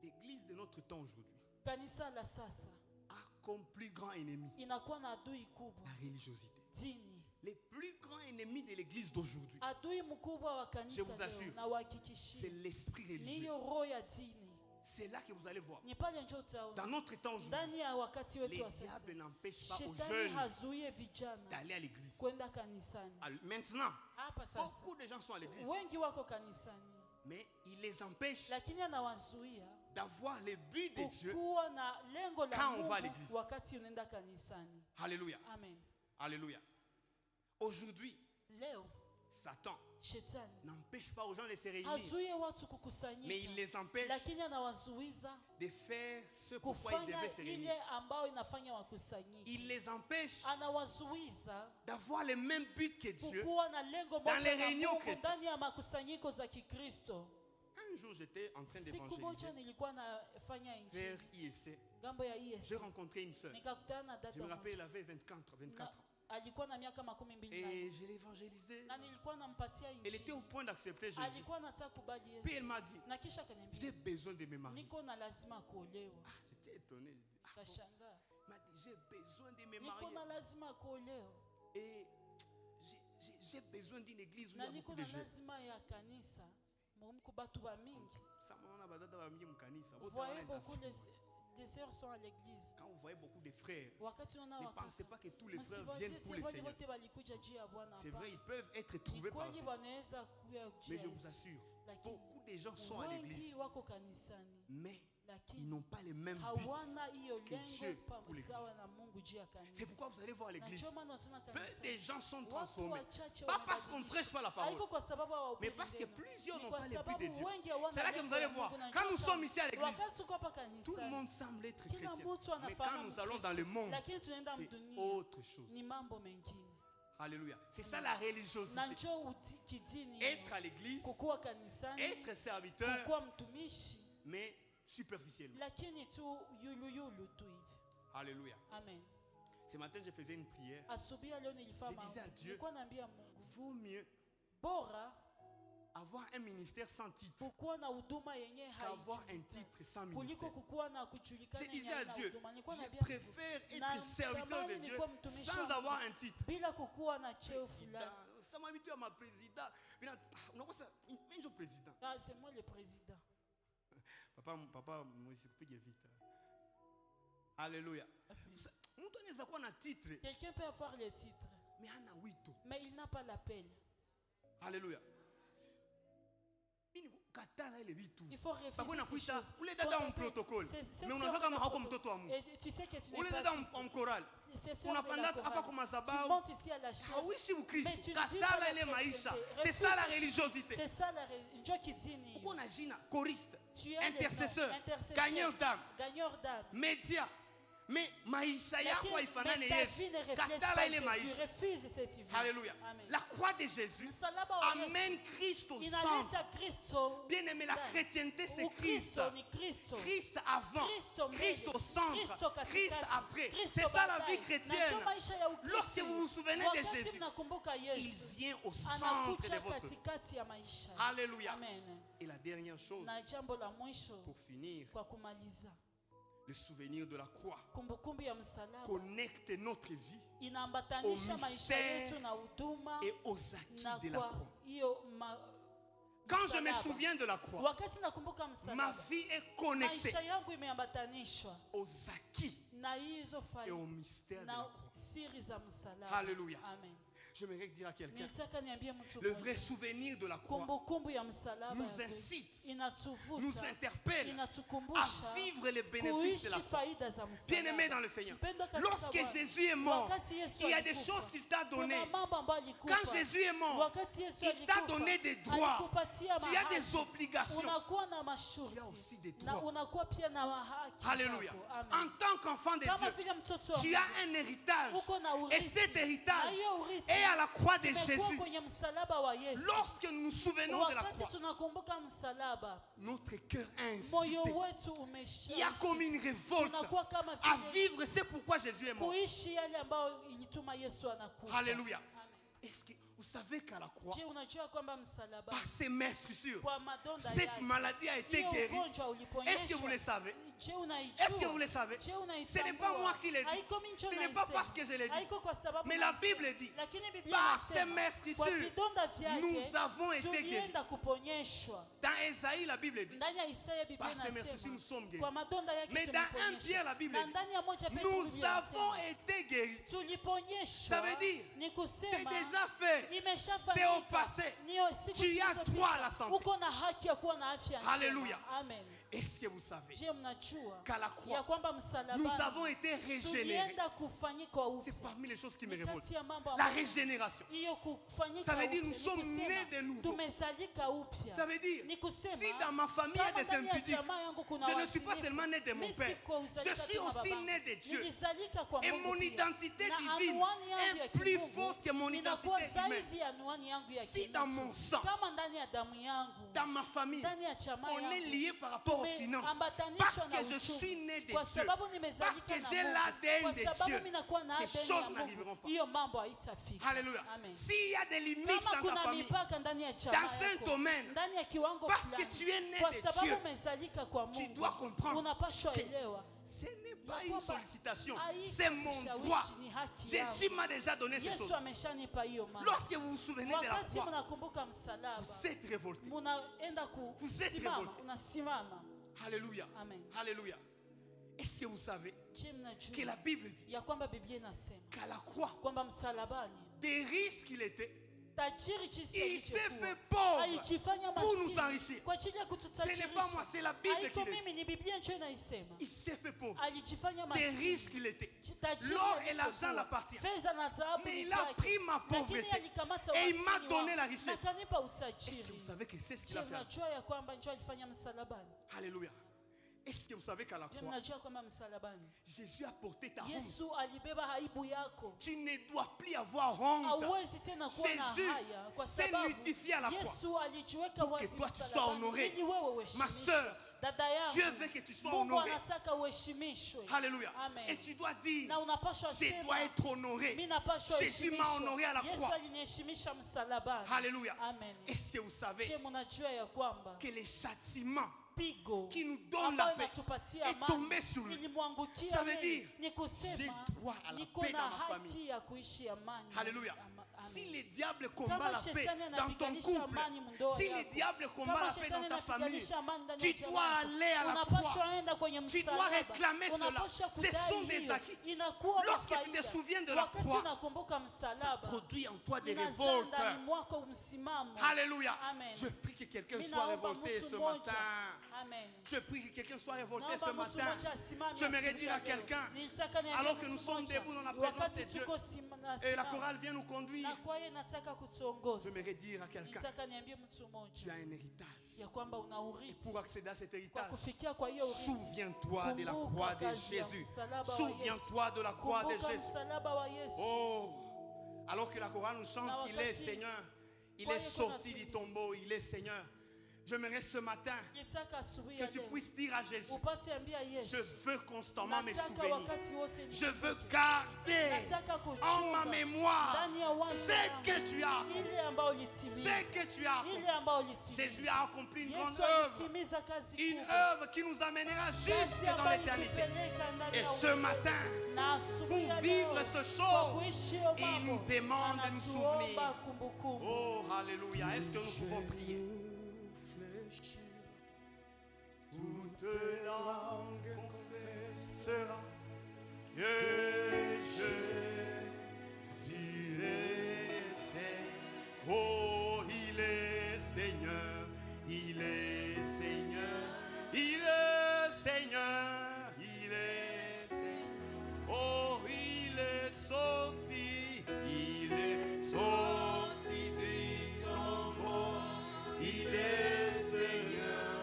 l'église de notre temps aujourd'hui a comme plus grand ennemi la religiosité. Les plus grands ennemis de l'église d'aujourd'hui, je vous assure, c'est l'esprit religieux. C'est là que vous allez voir. Dans notre temps aujourd'hui, les diables n'empêchent pas aux jeunes d'aller à l'église. Maintenant, beaucoup de gens sont à l'église, mais il les empêche d'avoir le but de Dieu quand on va à l'église. Alléluia. Alléluia. Aujourd'hui, Satan n'empêche pas aux gens de se réunir, mais il les empêche de faire ce pourquoi ils devaient se réunir. Il les empêche d'avoir le même but que Dieu dans les réunions chrétiennes. Un jour, j'étais en train d'évangéliser vers IEC. J'ai rencontré une sœur. Je me rappelle, elle avait 24 ans. Et je l'ai évangélisée. Elle était au point d'accepter Jésus. Puis elle m'a dit, j'ai besoin de me marier. J'étais étonné. Elle m'a dit, j'ai besoin de me marier. Et j'ai besoin d'une église où il y a beaucoup de jeunes. Vous voyez beaucoup des sœurs sont à l'église. Quand vous voyez beaucoup de frères, ne pensez pas que tous les frères viennent pour le Seigneur. C'est vrai, ils peuvent être trouvés par Jésus. Mais je vous assure, beaucoup de gens sont à l'église, mais ils n'ont pas les mêmes buts que Dieu pour l'église. C'est pourquoi vous allez voir l'église. Peu de gens sont transformés. Pas parce qu'on ne prêche pas la parole, mais parce que plusieurs n'ont pas les buts de Dieu. C'est là que vous allez voir. Quand nous sommes ici à l'église, tout le monde semble être chrétien. Mais quand nous allons dans le monde, c'est autre chose. Alléluia. C'est ça la religiosité. Être à l'église, être serviteur, mais superficiellement. Alléluia. Amen. Ce matin, je faisais une prière. Je disais à Dieu, vaut mieux avoir un ministère sans titre qu'avoir un titre sans ministère. Je disais à Dieu, je préfère être serviteur de Dieu sans avoir un titre. Président, ça m'a habitué à ma président. Ah, c'est moi le président. Papa, moi c'est plus vite. Alléluia. Quelqu'un peut avoir le titre, mais il n'a pas l'appel. Alléluia. Il faut refuser ces choses. Protocole. Mais on a et tu sais que tu n'es pas en chorale. Tu montes ici à la chaîne. C'est ça la religiosité. C'est ça la religion. Choriste, intercesseur, gagneur d'âme, média. Mais maïsa yako haifanani Yesu. Katala ile maisha. Alléluia. La croix de Jésus amène Christ au centre. Bien aimé, la chrétienté c'est Christ. Christ avant, Christ au centre, Christ après. C'est ça la vie chrétienne. Lorsque vous vous souvenez de Jésus, il vient au centre de votre vie. Alléluia. Et la dernière chose, pour finir, le souvenir de la croix connecte notre vie au mystère et aux acquis de la croix. Quand je me souviens de la croix, ma vie est connectée aux acquis et au mystère de la croix. Alléluia. J'aimerais dire à quelqu'un, le vrai souvenir de la croix nous incite, nous interpelle à vivre les bénéfices de la croix. Bien aimé dans le Seigneur, lorsque Jésus est mort, il y a des choses qu'il t'a données. Quand Jésus est mort, il t'a donné des droits. Tu as des obligations. Tu as aussi des droits. Alléluia. En tant qu'enfant de Dieu, tu as un héritage. Et cet héritage est à la croix de Jésus. Lorsque nous nous souvenons de la croix, notre cœur est incité. Il y a comme une révolte à vivre. C'est pourquoi Jésus est mort. Alléluia. Est-ce que vous savez qu'à la croix, par ses meurtrissures, cette maladie a été guérie? Est-ce que vous le savez? Est-ce que vous le savez? Ce n'est pas moi qui l'ai dit. Ce n'est pas parce que je l'ai dit. Mais la Bible dit, par ses meurtrissures, nous avons été guéris. Dans Ésaïe, la Bible dit, par ses meurtrissures, nous sommes guéris. Mais dans 1 Pierre, la Bible dit, nous avons été guéris. Ça veut dire, c'est déjà fait. C'est au passé. Tu as droit à la santé. Alléluia. Est-ce que vous savez qu'à la croix, nous avons été régénérés? C'est parmi les choses qui me révoltent. La régénération. Ça veut dire nous sommes nés de nouveau. Ça veut dire, si dans ma famille il y a des impudiques, je ne suis pas seulement né de mon père, je suis aussi né de Dieu. Et mon identité divine est plus forte que mon identité humaine. Si dans mon sang, dans ma famille, on est lié par rapport aux finances, parce que je suis né de Dieu, parce que j'ai l'ADN de Dieu, ces choses n'arriveront pas. Alléluia. S'il y a des limites dans ta famille, dans un domaine, parce que tu es né de Dieu, tu dois comprendre que ce n'est pas une sollicitation, c'est mon droit. Jésus m'a déjà donné ces choses. Lorsque vous vous souvenez de la croix, vous êtes révolté. Vous êtes révolté. Alléluia. Alléluia. Est-ce que vous savez que la Bible dit qu'à la croix, des risques qu'il était, Il s'est fait pauvre pour nous enrichir. Ce n'est pas moi, c'est la Bible qui le dit. Il s'est fait pauvre. Des riches qu'il était. L'or et l'argent l'appartiennent. Mais il a pris ma pauvreté et il m'a donné la richesse. Est-ce que vous savez que c'est ce qu'il a fait? Alléluia. Est-ce que vous savez qu'à la croix, Jésus a porté ta honte. Tu ne dois plus avoir honte. Jésus s'est nullifié à la croix pour que toi tu sois honoré. Ma soeur, Dieu veut que tu sois honoré. Alléluia. Et tu dois dire, je dois être honoré. Jésus m'a honoré à la croix. Alléluia. Est-ce que vous savez que les châtiments qui nous donne la paix est tombé sur lui? Ça veut dire, j'ai droit à la paix dans ma famille. Alléluia. Si le diable combat la paix dans ton couple, si le diable combat la paix dans ta famille, tu dois aller à la croix. Tu dois réclamer cela. Ce sont des acquis. Lorsque tu te souviens de la croix, ça produit en toi des révoltes. Alléluia. Je prie que quelqu'un soit révolté ce matin. Je prie que quelqu'un soit révolté ce matin. J'aimerais dire à quelqu'un, alors que nous sommes debout dans la présence de Dieu, et la chorale vient nous conduire, j'aimerais dire à quelqu'un, tu as un héritage. Et pour accéder à cet héritage, souviens-toi de la croix de Jésus. Souviens-toi de la croix de Jésus. Oh, alors que la chorale nous chante, il est Seigneur. Il est sorti du tombeau, il est Seigneur. J'aimerais ce matin que tu puisses dire à Jésus, je veux constamment me souvenir. Je veux garder en ma mémoire ce que tu as accompli. Ce que tu as accompli. Jésus a accompli une grande œuvre. Une œuvre qui nous amènera jusque dans l'éternité. Et ce matin, pour vivre ce chose, il nous demande de nous souvenir. Oh, alléluia. Est-ce que nous pouvons prier? Toute langue confessera que Jésus est Seigneur. Oh, il est Seigneur, il est Seigneur, il est Seigneur, il est Seigneur. Oh, il est sorti du tombeau, il est Seigneur.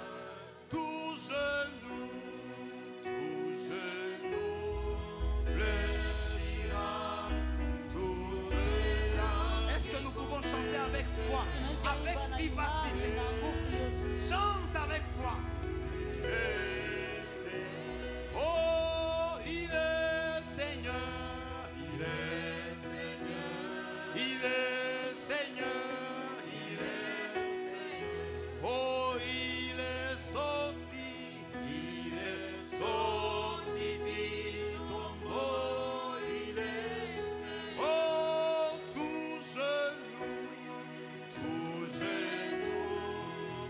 Avec foi, avec vivacité, chante avec foi. Oh, il est Seigneur, il est Seigneur, il est Seigneur, il est Seigneur. Oh, il est sorti du tombeau, il est Seigneur. Oh, tout genou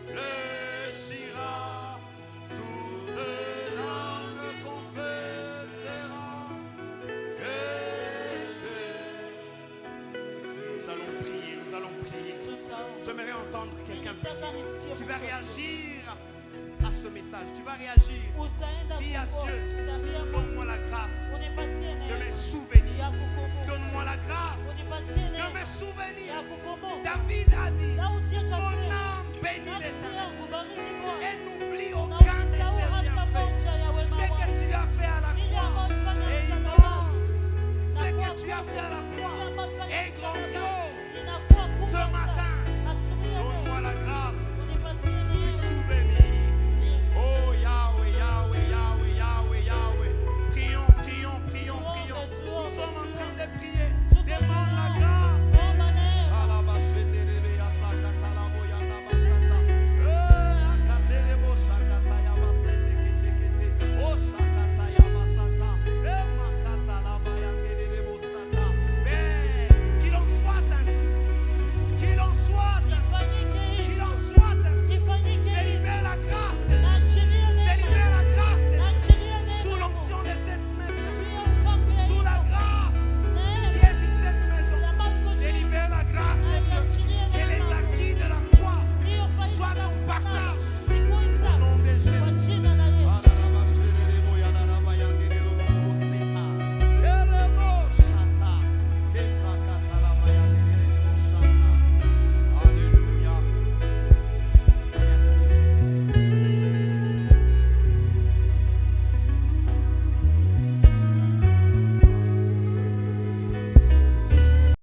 fléchira, toute langue confessera que Jésus. Nous allons prier. J'aimerais entendre quelqu'un prier. Tu vas réagir à ce message. Tu vas réagir. Dis à